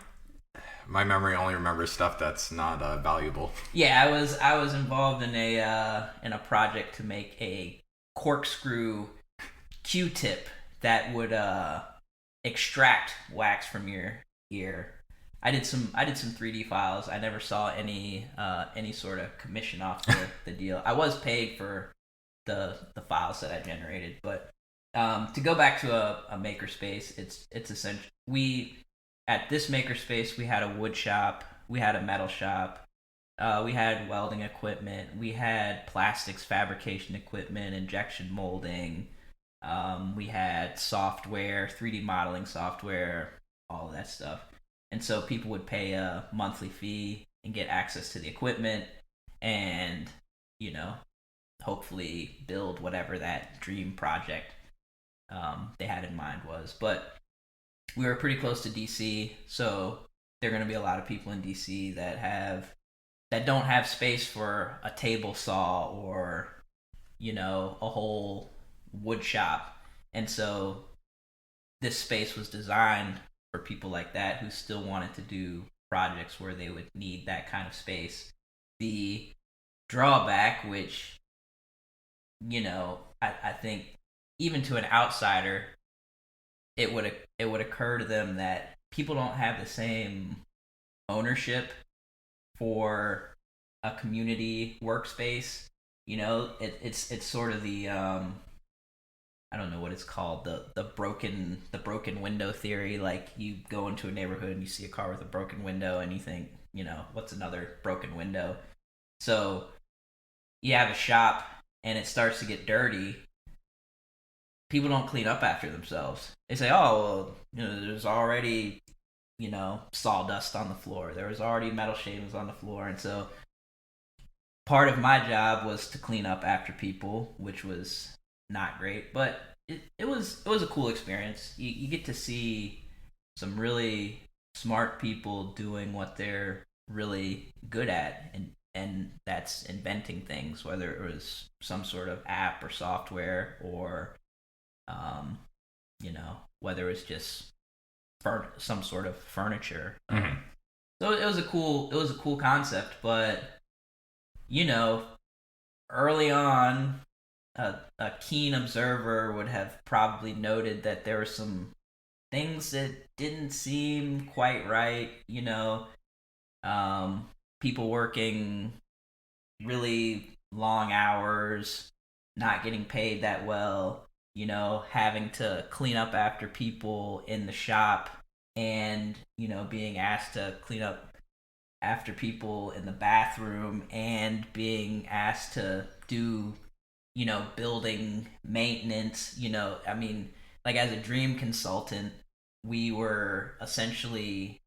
[SPEAKER 3] my memory only remembers stuff that's not valuable.
[SPEAKER 2] Yeah, I was involved in a project to make a corkscrew Q-tip that would extract wax from your ear. I did some 3D files. I never saw any sort of commission off the deal. I was paid for the files that I generated, but to go back to a makerspace, it's essential. At this makerspace, we had a wood shop, we had a metal shop, we had welding equipment, we had plastics fabrication equipment, injection molding, we had software, 3D modeling software, all of that stuff. And so people would pay a monthly fee and get access to the equipment and, hopefully build whatever that dream project they had in mind was. But we were pretty close to DC, so there are going to be a lot of people in DC that don't have space for a table saw or, you know, a whole wood shop. And so this space was designed for people like that who still wanted to do projects where they would need that kind of space. The drawback, which, you know, I think even to an outsider, it would occur to them that people don't have the same ownership for a community workspace. You know, it's sort of the I don't know what it's called, the broken window theory. Like, you go into a neighborhood and you see a car with a broken window and you think, you know, what's another broken window? So you have a shop and it starts to get dirty. People don't clean up after themselves. They say, oh, well, you know, there's already, you know, sawdust on the floor. There was already metal shavings on the floor. And so part of my job was to clean up after people, which was not great, but it was a cool experience. You get to see some really smart people doing what they're really good at, and that's inventing things, whether it was some sort of app or software, or you know, whether it's just some sort of furniture.
[SPEAKER 3] Mm-hmm.
[SPEAKER 2] So it was a cool concept, but, you know, early on, a keen observer would have probably noted that there were some things that didn't seem quite right. You know, people working really long hours, not getting paid that well, you know, having to clean up after people in the shop, and, you know, being asked to clean up after people in the bathroom, and being asked to do, you know, building maintenance. You know, I mean, like, as a dream consultant, we were essentially,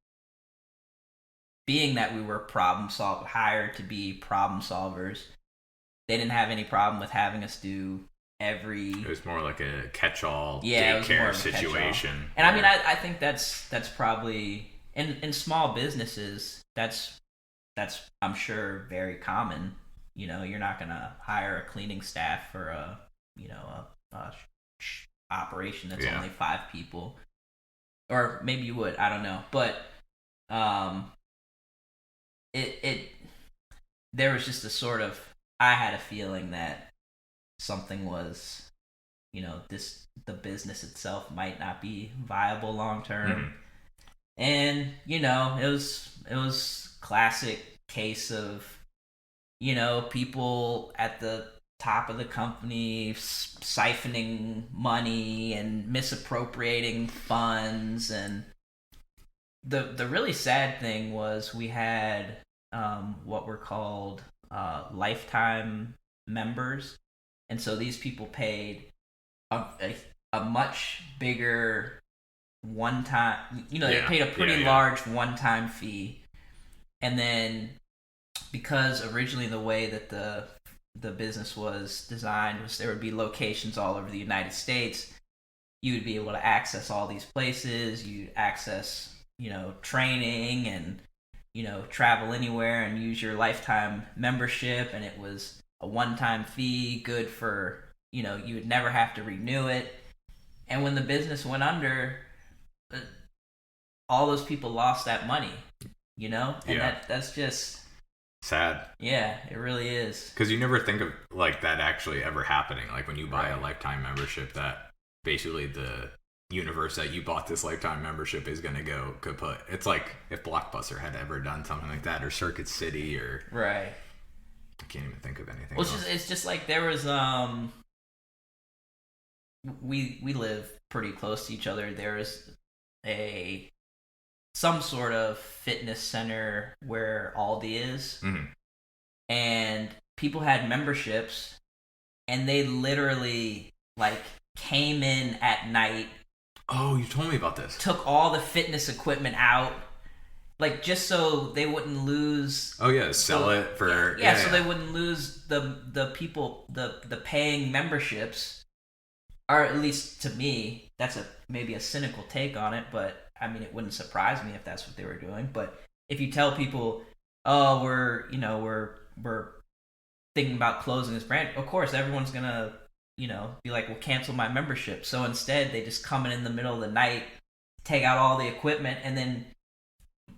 [SPEAKER 2] being that we were hired to be problem solvers, they didn't have any problem with having us do it
[SPEAKER 3] was more like a catch-all
[SPEAKER 2] daycare
[SPEAKER 3] situation.
[SPEAKER 2] And I mean, I think that's probably in small businesses, that's I'm sure very common. You know, you're not gonna hire a cleaning staff for a operation that's only 5 people, or maybe you would. I don't know, but there was just a sort of, I had a feeling that something was, you know, the business itself might not be viable long term. Mm-hmm. And, you know, it was classic case of, you know, people at the top of the company siphoning money and misappropriating funds. And the really sad thing was, we had what were called lifetime members. And so these people paid a much bigger one-time, you know, they paid a pretty large one-time fee. And then, because originally the way that the business was designed was there would be locations all over the United States, you would be able to access all these places. You'd access, you know, training, and, you know, travel anywhere and use your lifetime membership. And it was a one-time fee, good for, you know, you would never have to renew it. And when the business went under, all those people lost that money, you know? And that's just
[SPEAKER 3] sad.
[SPEAKER 2] Yeah, it really is.
[SPEAKER 3] Because you never think of, like, that actually ever happening. Like, when you buy a lifetime membership, that basically the universe that you bought this lifetime membership is going to go kaput. It's like if Blockbuster had ever done something like that, or Circuit City, or...
[SPEAKER 2] Right.
[SPEAKER 3] I can't even think of anything
[SPEAKER 2] well,
[SPEAKER 3] else.
[SPEAKER 2] It's just like there was we live pretty close to each other. There was some sort of fitness center where Aldi is. Mm-hmm. And people had memberships, and they literally, like, came in at night.
[SPEAKER 3] Oh, you told me about this.
[SPEAKER 2] Took all the fitness equipment out, like, just so they wouldn't lose.
[SPEAKER 3] Oh yeah, sell it for
[SPEAKER 2] so they wouldn't lose the people, the paying memberships. Or at least to me, that's maybe a cynical take on it, but I mean, it wouldn't surprise me if that's what they were doing. But if you tell people, oh, we're thinking about closing this brand, of course everyone's gonna, be like, well, cancel my membership. So instead, they just come in the middle of the night, take out all the equipment, and then,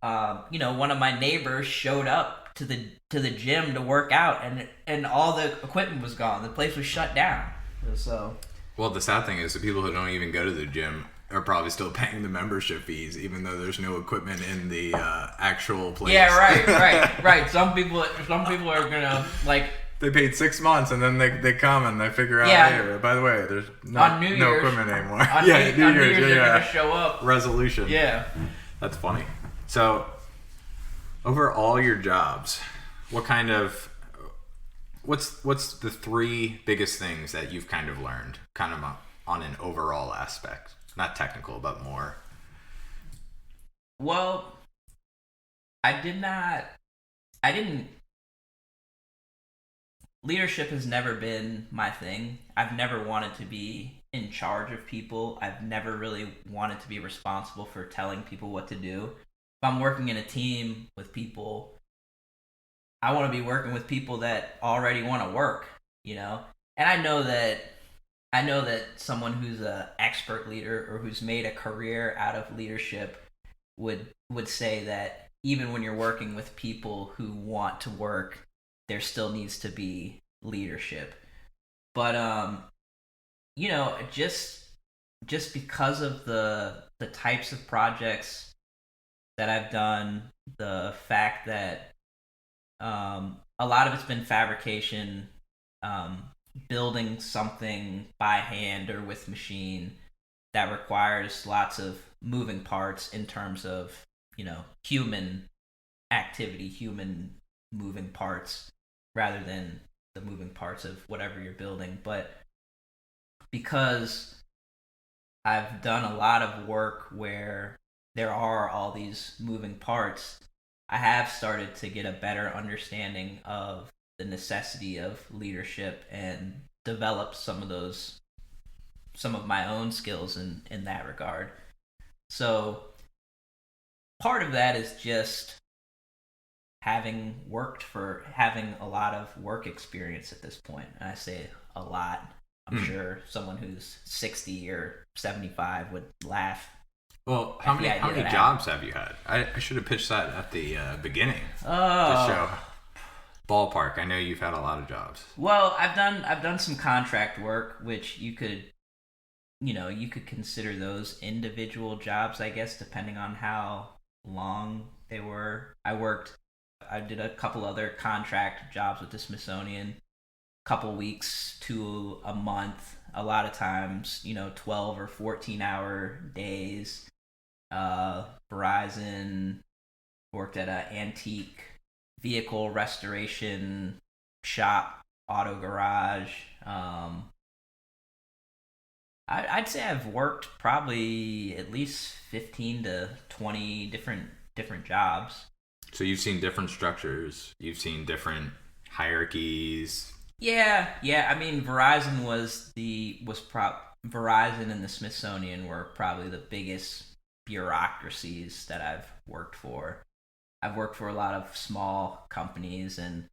[SPEAKER 2] one of my neighbors showed up to the gym to work out, and all the equipment was gone. The place was shut down. So.
[SPEAKER 3] Well, the sad thing is the people who don't even go to the gym are probably still paying the membership fees, even though there's no equipment in the actual place.
[SPEAKER 2] Yeah, right. Some people are gonna like.
[SPEAKER 3] They paid 6 months and then they come and they figure out, hey, by the way, there's no equipment anymore.
[SPEAKER 2] On New Year's, they're gonna show up.
[SPEAKER 3] Resolution.
[SPEAKER 2] Yeah.
[SPEAKER 3] That's funny. So, over all your jobs, what's the 3 biggest things that you've kind of learned, kind of on an overall aspect? Not technical, but more.
[SPEAKER 2] Well, leadership has never been my thing. I've never wanted to be in charge of people. I've never really wanted to be responsible for telling people what to do. If I'm working in a team with people, I want to be working with people that already want to work, And I know that someone who's an expert leader or who's made a career out of leadership would say that even when you're working with people who want to work, there still needs to be leadership. But just because of the types of projects that I've done, the fact that a lot of it's been fabrication, building something by hand or with machine that requires lots of moving parts in terms of, human activity, human moving parts, rather than the moving parts of whatever you're building. But because I've done a lot of work where there are all these moving parts, I have started to get a better understanding of the necessity of leadership and develop some of my own skills in that regard. So part of that is just having a lot of work experience at this point. And I say a lot. I'm sure someone who's 60 or 75 would laugh.
[SPEAKER 3] Well, how many jobs have you had? I should have pitched that at the beginning. To show ballpark. I know you've had a lot of jobs.
[SPEAKER 2] Well, I've done some contract work, which you could consider those individual jobs, I guess, depending on how long they were. I did a couple other contract jobs with the Smithsonian, couple weeks to a month, a lot of times, 12 or 14-hour days. Verizon, worked at an antique vehicle restoration shop, auto garage. I'd say I've worked probably at least 15 to 20 different jobs.
[SPEAKER 3] So you've seen different structures, you've seen different hierarchies.
[SPEAKER 2] Yeah. I mean, Verizon Verizon and the Smithsonian were probably the biggest bureaucracies that I've worked for. I've worked for a lot of small companies, and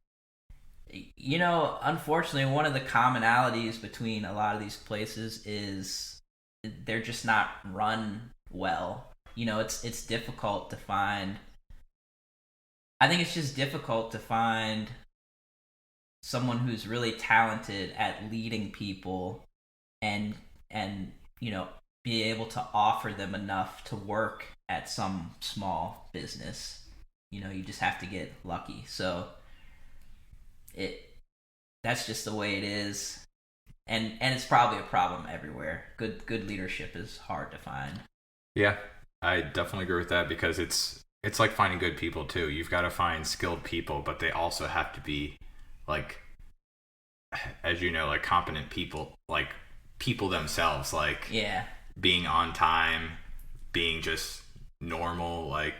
[SPEAKER 2] unfortunately, one of the commonalities between a lot of these places is they're just not run well. It's difficult to find. I think it's just difficult to find someone who's really talented at leading people and be able to offer them enough to work at some small business. You just have to get lucky. So that's just the way it is. And it's probably a problem everywhere. Good leadership is hard to find.
[SPEAKER 3] Yeah, I definitely agree with that, because it's like finding good people too. You've got to find skilled people, but they also have to be like, as you know, like competent people, like people themselves, like being on time, being just normal, like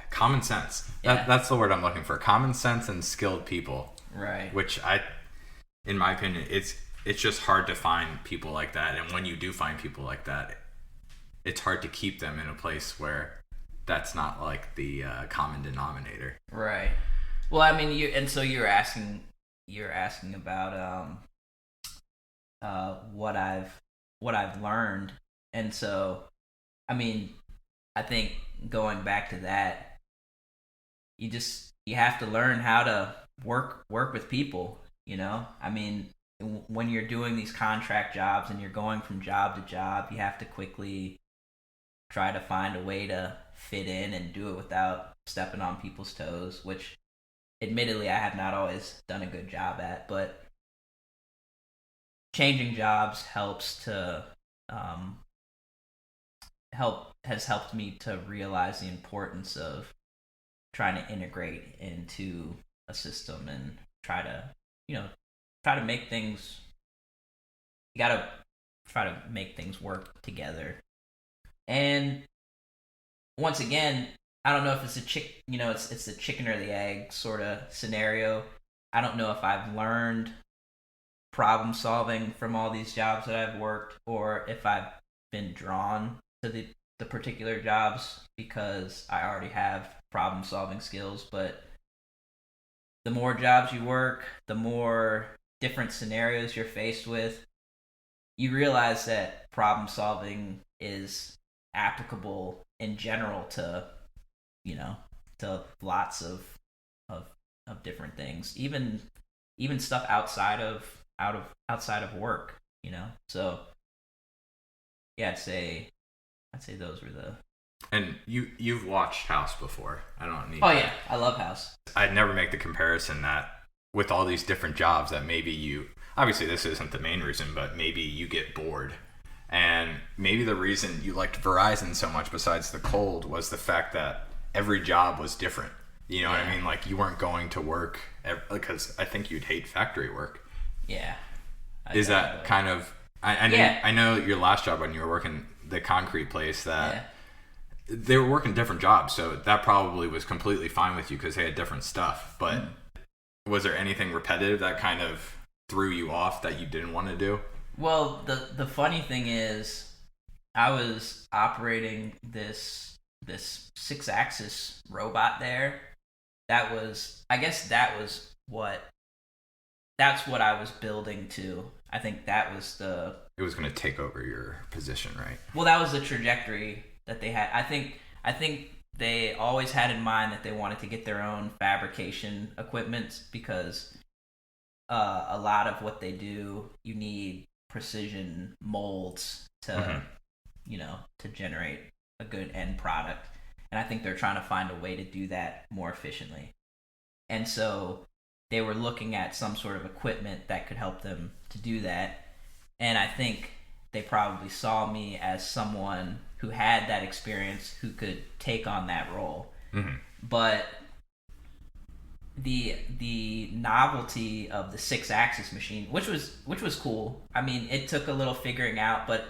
[SPEAKER 3] common sense. That's the word I'm looking for. Common sense and skilled people.
[SPEAKER 2] Right.
[SPEAKER 3] Which in my opinion, it's just hard to find people like that. And when you do find people like that, it's hard to keep them in a place where that's not like the common denominator.
[SPEAKER 2] Right. Well, I mean, you're asking about what I've learned, and so, I mean, I think going back to that, you have to learn how to work with people. I mean, when you're doing these contract jobs and you're going from job to job, you have to quickly try to find a way to fit in and do it without stepping on people's toes, which admittedly I have not always done a good job at, but changing jobs has helped me to realize the importance of trying to integrate into a system and try to make things. You gotta try to make things work together. And once again, I don't know if it's it's the chicken or the egg sort of scenario. I don't know if I've learned problem solving from all these jobs that I've worked, or if I've been drawn to the particular jobs because I already have problem solving skills. But the more jobs you work, the more different scenarios you're faced with, you realize that problem solving is applicable in general to lots of different things, even stuff outside of work, so yeah, I'd say those were the.
[SPEAKER 3] And you've watched House before. I don't need.
[SPEAKER 2] Oh yeah, I love House.
[SPEAKER 3] I'd never make the comparison that with all these different jobs that maybe obviously this isn't the main reason, but maybe you get bored. And maybe the reason you liked Verizon so much besides the cold was the fact that every job was different. You know what I mean? Like, you weren't going to work because I think you'd hate factory work.
[SPEAKER 2] Yeah.
[SPEAKER 3] Is that kind of... I know your last job when you were working the concrete place that they were working different jobs, so that probably was completely fine with you because they had different stuff. But was there anything repetitive that kind of threw you off that you didn't want to do?
[SPEAKER 2] Well, the funny thing is, I was operating this 6-axis robot there. That's what I was building to. I think that was
[SPEAKER 3] it was going to take over your position, right?
[SPEAKER 2] Well, that was the trajectory that they had. I think they always had in mind that they wanted to get their own fabrication equipment because a lot of what they do, you need precision molds to to generate a good end product. And I think they're trying to find a way to do that more efficiently. And so they were looking at some sort of equipment that could help them to do that. And I think they probably saw me as someone who had that experience, who could take on that role. Mm-hmm. But the novelty of the 6-axis machine, which was cool. I mean, it took a little figuring out, but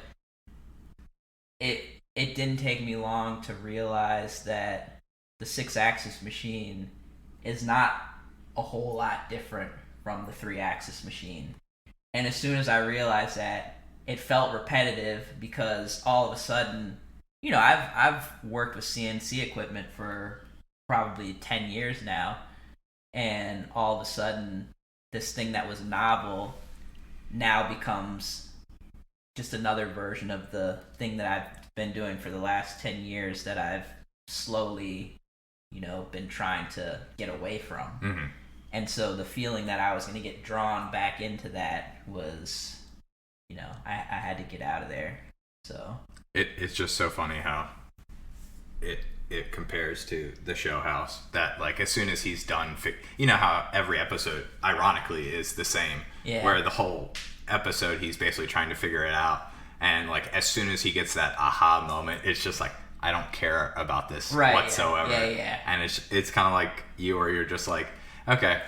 [SPEAKER 2] it didn't take me long to realize that the 6-axis machine is not a whole lot different from the 3-axis machine. And as soon as I realized that, it felt repetitive because all of a sudden, I've worked with CNC equipment for probably 10 years now, and all of a sudden this thing that was novel now becomes just another version of the thing that I've been doing for the last 10 years that I've slowly, been trying to get away from. Mm-hmm. And so the feeling that I was going to get drawn back into that was, I had to get out of there. So
[SPEAKER 3] it's just so funny how it compares to the show House, that like as soon as he's done, how every episode ironically is the same, where the whole episode he's basically trying to figure it out, and like as soon as he gets that aha moment, it's just like, I don't care about this whatsoever. And it's kind of like you, where you're just like, okay,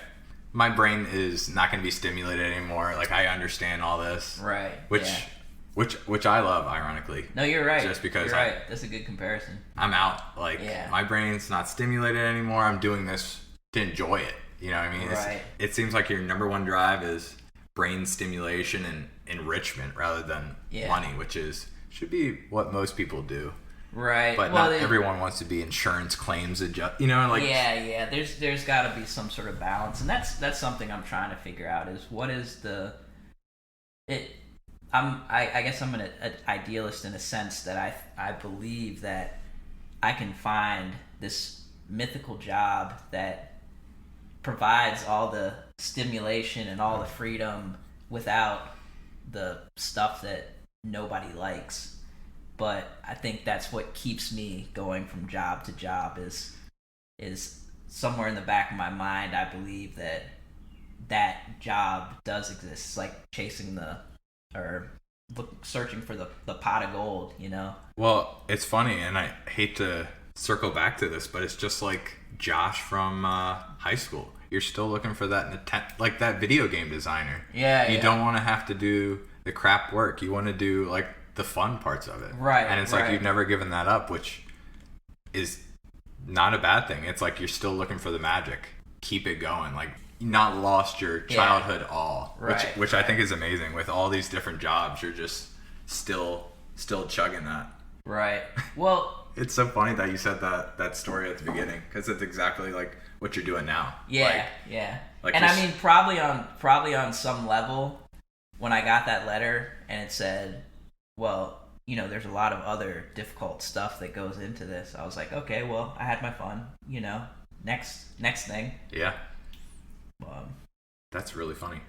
[SPEAKER 3] my brain is not going to be stimulated anymore. Like, I understand all this.
[SPEAKER 2] Right.
[SPEAKER 3] Which I love, ironically.
[SPEAKER 2] No, you're right.
[SPEAKER 3] Just because
[SPEAKER 2] you're right. That's a good comparison.
[SPEAKER 3] I'm out. Like, my brain's not stimulated anymore. I'm doing this to enjoy it. You know what I mean?
[SPEAKER 2] Right.
[SPEAKER 3] It seems like your number one drive is brain stimulation and enrichment rather than money, which is should be what most people do.
[SPEAKER 2] Right.
[SPEAKER 3] But not everyone wants to be insurance claims adjust.
[SPEAKER 2] Yeah. There's got to be some sort of balance, and that's something I'm trying to figure out. Is what is I guess I'm an idealist in a sense that I believe that I can find this mythical job that provides all the stimulation and all the freedom without the stuff that nobody likes. But I think that's what keeps me going from job to job is somewhere in the back of my mind I believe that job does exist. It's like chasing searching for the pot of gold,
[SPEAKER 3] Well, it's funny, and I hate to circle back to this, but it's just like Josh from high school. You're still looking for that, like that video game designer.
[SPEAKER 2] Yeah.
[SPEAKER 3] You don't want to have to do the crap work. You want to do like the fun parts of it.
[SPEAKER 2] Right.
[SPEAKER 3] And it's like you've never given that up, which is not a bad thing. It's like you're still looking for the magic. Keep it going. Like not lost your childhood awe, which I think is amazing. With all these different jobs, you're just still chugging that.
[SPEAKER 2] Right. Well,
[SPEAKER 3] it's so funny that you said that story at the beginning, because it's exactly like what you're doing now.
[SPEAKER 2] Yeah. And I mean, probably on some level, when I got that letter and it said, well, there's a lot of other difficult stuff that goes into this, I was like, okay, well, I had my fun, next thing.
[SPEAKER 3] Yeah. That's really funny.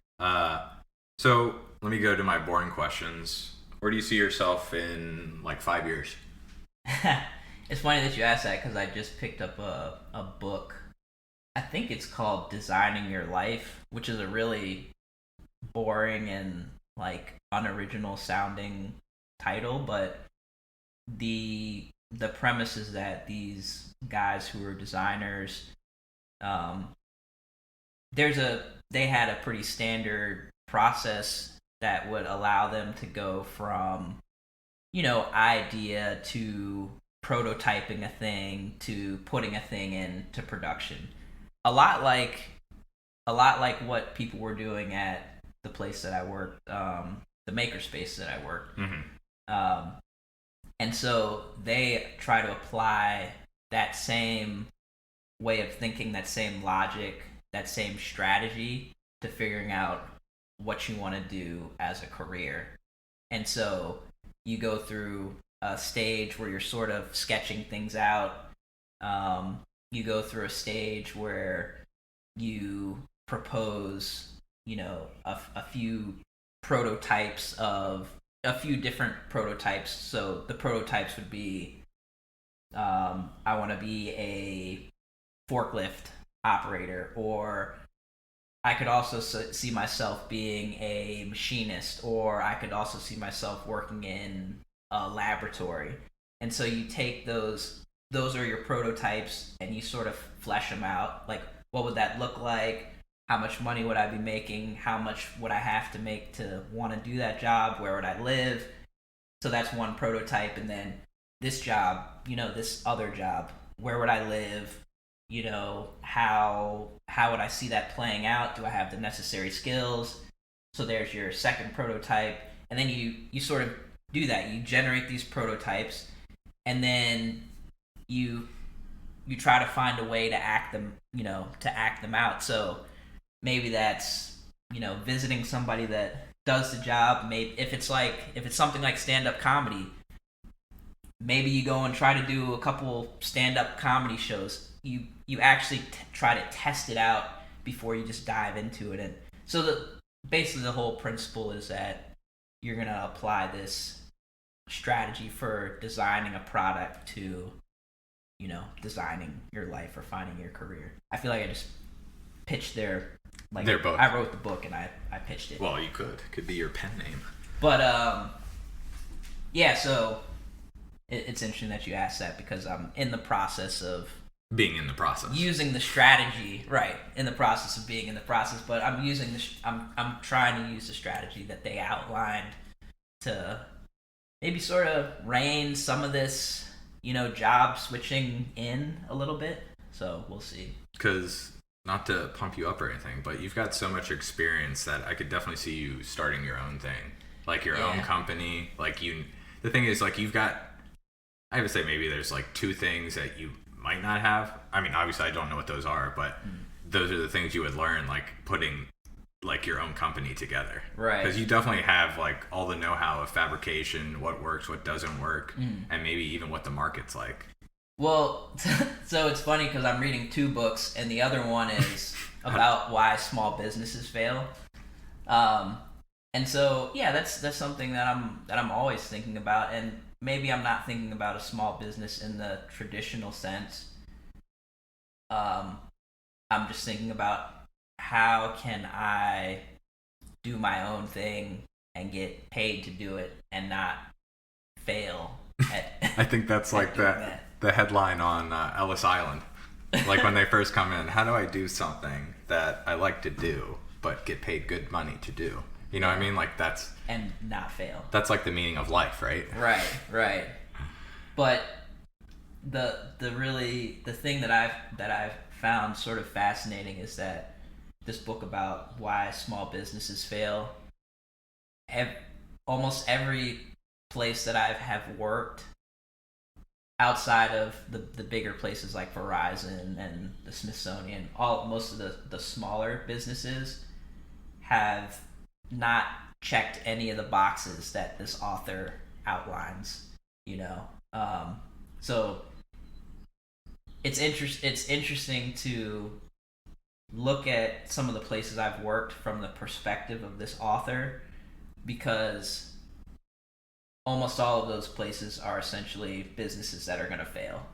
[SPEAKER 3] So let me go to my boring questions. Where do you see yourself in like 5 years?
[SPEAKER 2] It's funny that you asked that, because I just picked up a book. I think it's called Designing Your Life, which is a really boring and like unoriginal sounding title, but the premise is that these guys who are designers, they had a pretty standard process that would allow them to go from idea to prototyping a thing to putting a thing into production. A lot like what people were doing at the place that I worked, the makerspace that I worked.
[SPEAKER 3] Mm-hmm.
[SPEAKER 2] And so they try to apply that same way of thinking, that same logic, that same strategy to figuring out what you want to do as a career. And so you go through a stage where you're sort of sketching things out. You go through a stage where you propose, a few prototypes of a few different prototypes. So the prototypes would be, I want to be a forklift operator, or I could also see myself being a machinist, or I could also see myself working in a laboratory. And so you take those are your prototypes, and you sort of flesh them out. Like, what would that look like? How much money would I be making? How much would I have to make to want to do that job? Where would I live? So that's one prototype. And then this job, this other job, where would I live? How would I see that playing out? Do I have the necessary skills? So there's your second prototype. And then you sort of do that. You generate these prototypes, and then you try to find a way to act them out. So maybe that's, visiting somebody that does the job. Maybe if it's something like stand-up comedy, maybe you go and try to do a couple stand-up comedy shows. You actually try to test it out before you just dive into it. And so basically the whole principle is that you're going to apply this strategy for designing a product to, designing your life or finding your career. I feel like I just pitched their book. I wrote the book and I pitched it.
[SPEAKER 3] Well, you could be your pen name.
[SPEAKER 2] But so it's interesting that you asked that, because I'm in the process of
[SPEAKER 3] being in the process,
[SPEAKER 2] using the strategy, right? In the process of being in the process, but I'm using I'm trying to use the strategy that they outlined to maybe sort of rein some of this, job switching in a little bit. So we'll see.
[SPEAKER 3] Because, not to pump you up or anything, but you've got so much experience that I could definitely see you starting your own thing, like your own company. Like the thing is, like, I would say maybe there's like two things that you might not have. I mean, obviously I don't know what those are, but those are the things you would learn, like putting like your own company together.
[SPEAKER 2] Right.
[SPEAKER 3] Because you definitely have like all the know-how of fabrication, what works, what doesn't work, and maybe even what the market's like.
[SPEAKER 2] Well, so it's funny because I'm reading 2 books, and the other one is about why small businesses fail. And so, yeah, that's something that I'm always thinking about, and maybe I'm not thinking about a small business in the traditional sense. I'm just thinking about how can I do my own thing and get paid to do it and not fail at
[SPEAKER 3] I think that's like the headline on Ellis Island. Like when they first come in, how do I do something that I like to do but get paid good money to do? You know what I mean? Like that's...
[SPEAKER 2] And not fail.
[SPEAKER 3] That's like the meaning of life, right?
[SPEAKER 2] Right. But the thing that I've found sort of fascinating is that this book about why small businesses fail, almost every place that I have worked outside of the bigger places like Verizon and the Smithsonian, most of the smaller businesses have not checked any of the boxes that this author outlines, you know. So it's interesting to look at some of the places I've worked from the perspective of this author, because almost all of those places are essentially businesses that are going to fail,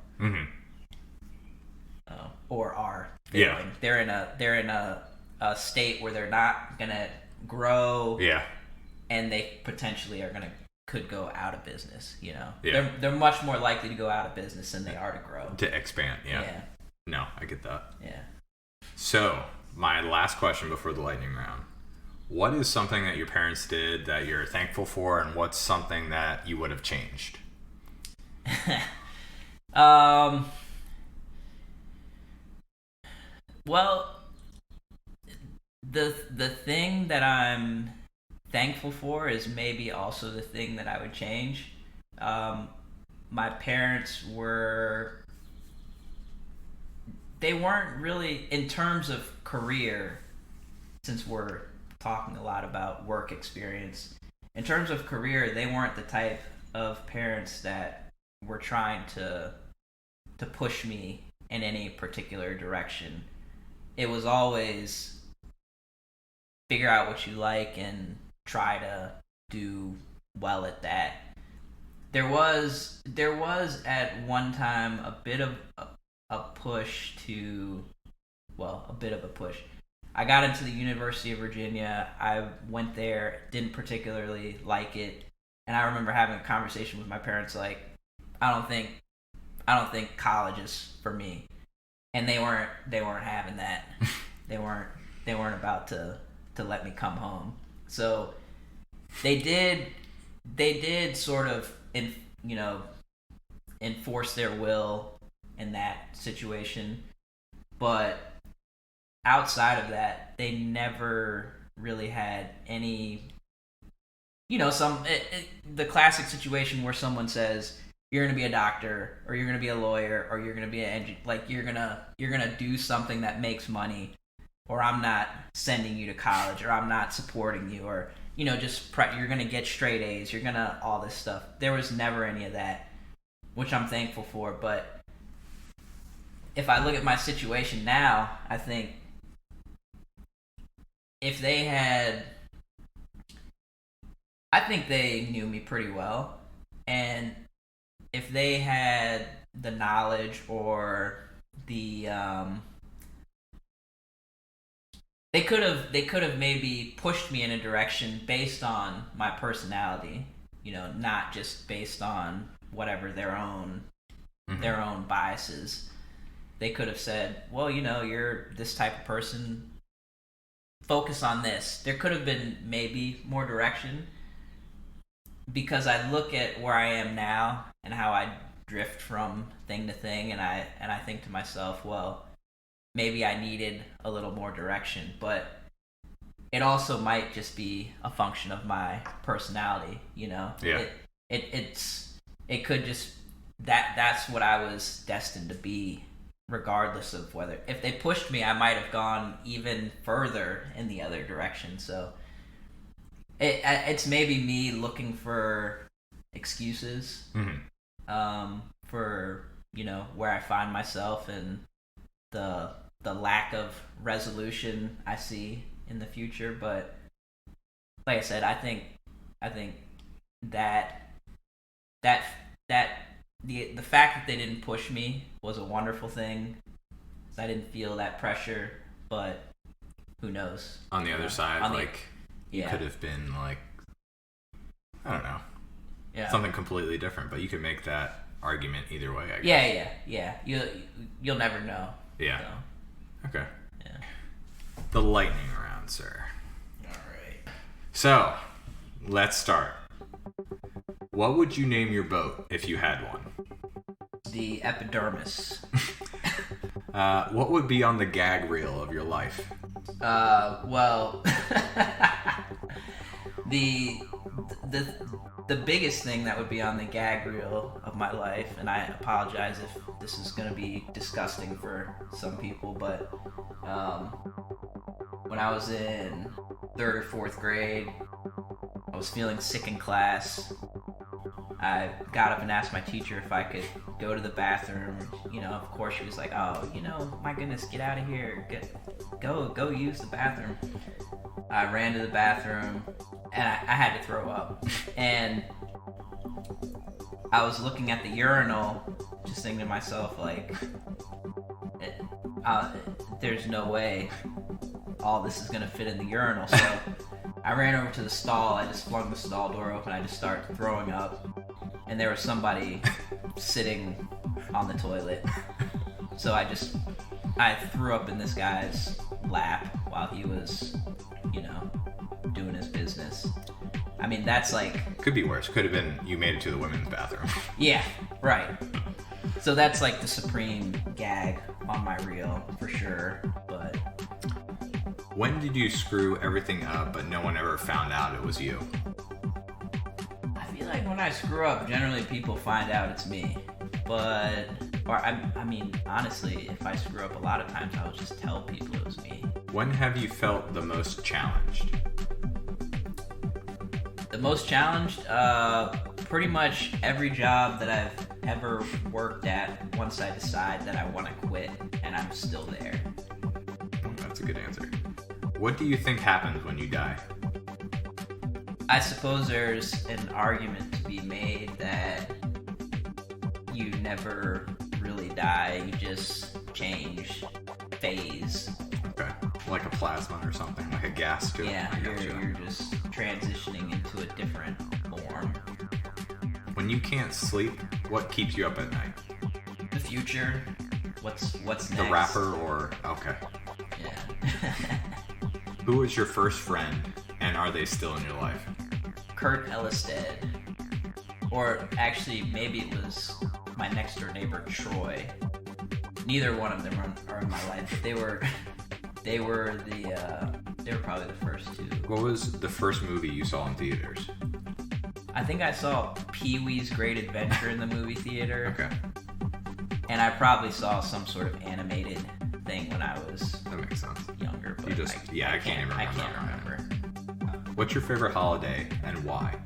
[SPEAKER 2] or are failing.
[SPEAKER 3] Yeah.
[SPEAKER 2] They're in a state where they're not going to grow.
[SPEAKER 3] Yeah.
[SPEAKER 2] And they potentially could go out of business. You know.
[SPEAKER 3] Yeah.
[SPEAKER 2] They're much more likely to go out of business than they are to grow.
[SPEAKER 3] To expand. Yeah. No, I get that.
[SPEAKER 2] Yeah.
[SPEAKER 3] So my last question before the lightning round. What is something that your parents did that you're thankful for, and what's something that you would have changed?
[SPEAKER 2] Well, the thing that I'm thankful for is maybe also the thing that I would change. My parents they weren't really, in terms of career, since we're talking a lot about work experience, in terms of career, they weren't the type of parents that were trying to push me in any particular direction. It was always figure out what you like and try to do well at that. There was at one time a bit of a push. I got into the University of Virginia. I went there, didn't particularly like it, and I remember having a conversation with my parents like, I don't think college is for me. And they weren't having that. They weren't about to let me come home. So they did sort of enforce their will in that situation, but outside of that, they never really had any, the classic situation where someone says, you're going to be a doctor, or you're going to be a lawyer, or you're going to be an engineer, like you're going to do something that makes money, or I'm not sending you to college, or I'm not supporting you, or, you're going to get straight A's, you're going to, all this stuff. There was never any of that, which I'm thankful for. But if I look at my situation now, I think I think they knew me pretty well, and if they had the knowledge or the they could have maybe pushed me in a direction based on my personality, not just based on whatever their own biases. They could have said, well, you're this type of person, focus on this. There could have been maybe more direction, because I look at where I am now and how I drift from thing to thing, and I think to myself, well, maybe I needed a little more direction. But it also might just be a function of my personality,
[SPEAKER 3] Yeah.
[SPEAKER 2] it could just that's what I was destined to be, regardless of whether if they pushed me, I might have gone even further in the other direction. So it's maybe me looking for excuses for where I find myself and the lack of resolution I see in the future. But like I said, I think that the fact that they didn't push me was a wonderful thing. I didn't feel that pressure, but who knows?
[SPEAKER 3] On the other side, you could have been like, I don't know, something completely different. But you could make that argument either way, I guess.
[SPEAKER 2] Yeah. You'll never know.
[SPEAKER 3] Yeah.
[SPEAKER 2] So.
[SPEAKER 3] Okay.
[SPEAKER 2] Yeah.
[SPEAKER 3] The lightning round, sir.
[SPEAKER 2] All right.
[SPEAKER 3] So, let's start. What would you name your boat if you had one?
[SPEAKER 2] The epidermis.
[SPEAKER 3] What would be on the gag reel of your life?
[SPEAKER 2] Well, the biggest thing that would be on the gag reel of my life, and I apologize if this is going to be disgusting for some people, but when I was in 3rd or 4th grade, I was feeling sick in class. I got up and asked my teacher if I could go to the bathroom. Of course she was like, "Oh, my goodness, get out of here. Go use the bathroom." I ran to the bathroom and I had to throw up. And I was looking at the urinal, just thinking to myself, like, there's no way all this is going to fit in the urinal. So I ran over to the stall. I just flung the stall door open. I just started throwing up. And there was somebody sitting on the toilet. So I threw up in this guy's lap while he was, doing his business. I mean, that's like...
[SPEAKER 3] Could be worse. Could have been you made it to the women's bathroom.
[SPEAKER 2] Yeah, right. So that's like the supreme gag on my reel, for sure, but...
[SPEAKER 3] When did you screw everything up but no one ever found out it was you?
[SPEAKER 2] I feel like when I screw up, generally people find out it's me. But... I mean, honestly, if I screw up a lot of times, I'll just tell people it was me.
[SPEAKER 3] When have you felt the most challenged?
[SPEAKER 2] The most challenged? Pretty much every job that I've ever worked at, once I decide that I want to quit, and I'm still there.
[SPEAKER 3] That's a good answer. What do you think happens when you die?
[SPEAKER 2] I suppose there's an argument to be made that you never really die, you just change phase.
[SPEAKER 3] Okay, like a plasma or something, like a gas tube.
[SPEAKER 2] Yeah, you're just transitioning into a different form.
[SPEAKER 3] When you can't sleep, what keeps you up at night?
[SPEAKER 2] The future. What's next?
[SPEAKER 3] The rapper or... Okay.
[SPEAKER 2] Yeah.
[SPEAKER 3] Who was your first friend, and are they still in your life?
[SPEAKER 2] Kurt Ellisted. Or actually, maybe it was my next door neighbor, Troy. Neither one of them are in my life, but they were probably the first two.
[SPEAKER 3] What was the first movie you saw in theaters?
[SPEAKER 2] I think I saw Pee-wee's Great Adventure in the movie theater.
[SPEAKER 3] Okay.
[SPEAKER 2] And I probably saw some sort of animated thing when I was
[SPEAKER 3] that makes sense.
[SPEAKER 2] Younger. But
[SPEAKER 3] I can't even remember.
[SPEAKER 2] I can't remember.
[SPEAKER 3] What's your favorite holiday and why?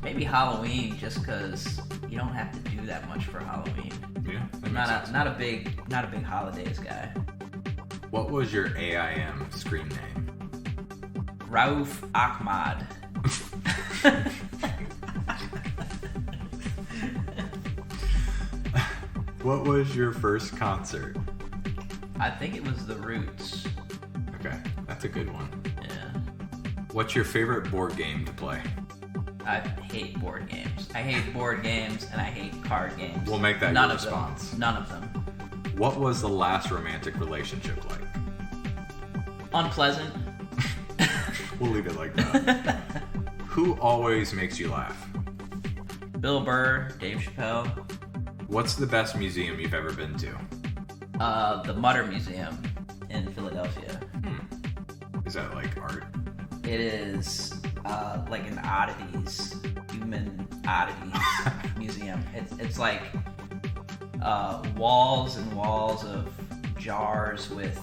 [SPEAKER 2] Maybe Halloween, just because you don't have to do that much for Halloween.
[SPEAKER 3] Yeah,
[SPEAKER 2] not a big holidays guy.
[SPEAKER 3] What was your AIM screen name?
[SPEAKER 2] Rauf Ahmad.
[SPEAKER 3] What was your first concert?
[SPEAKER 2] I think it was The Roots.
[SPEAKER 3] Okay, that's a good one.
[SPEAKER 2] Yeah.
[SPEAKER 3] What's your favorite board game to play?
[SPEAKER 2] I hate board games. I hate board games and I hate card games.
[SPEAKER 3] We'll make that your response.
[SPEAKER 2] None of them.
[SPEAKER 3] What was the last romantic relationship like?
[SPEAKER 2] Unpleasant.
[SPEAKER 3] We'll leave it like that. Who always makes you laugh?
[SPEAKER 2] Bill Burr, Dave Chappelle.
[SPEAKER 3] What's the best museum you've ever been to?
[SPEAKER 2] The Mutter Museum in Philadelphia.
[SPEAKER 3] Is that like art?
[SPEAKER 2] It is like an oddities, oddities museum. It's like walls and walls of jars with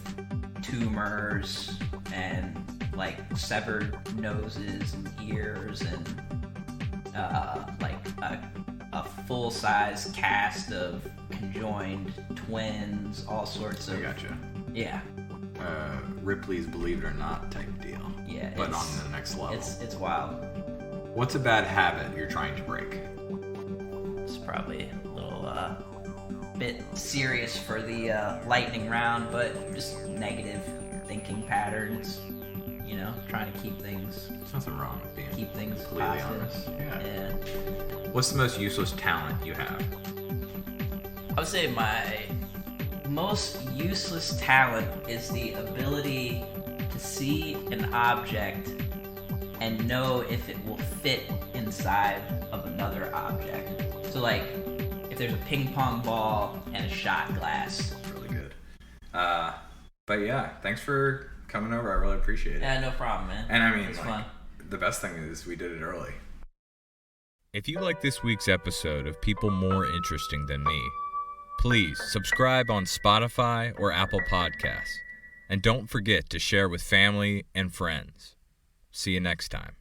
[SPEAKER 2] tumors and like severed noses and ears and like a full-size cast of conjoined twins, all sorts of.
[SPEAKER 3] I gotcha.
[SPEAKER 2] Yeah.
[SPEAKER 3] Ripley's Believe It or Not type deal.
[SPEAKER 2] Yeah.
[SPEAKER 3] But on the next level.
[SPEAKER 2] It's wild.
[SPEAKER 3] What's a bad habit you're trying to break?
[SPEAKER 2] It's probably a little bit serious for the lightning round, but just negative thinking patterns. You know, trying to keep things.
[SPEAKER 3] There's nothing wrong with being
[SPEAKER 2] keep things
[SPEAKER 3] completely
[SPEAKER 2] positive.
[SPEAKER 3] honest. Yeah.
[SPEAKER 2] What's
[SPEAKER 3] the most useless talent you have?
[SPEAKER 2] I would say my most useless talent is the ability to see an object and know if it will fit inside of another object. So like, if there's a ping pong ball and a shot glass.
[SPEAKER 3] That's really good. But yeah, thanks for coming over. I really appreciate it.
[SPEAKER 2] Yeah, no problem, man.
[SPEAKER 3] And I mean,
[SPEAKER 2] it's
[SPEAKER 3] like,
[SPEAKER 2] fun.
[SPEAKER 3] The best thing is we did it early.
[SPEAKER 1] If you like this week's episode of People More Interesting Than Me, please subscribe on Spotify or Apple Podcasts. And don't forget to share with family and friends. See you next time.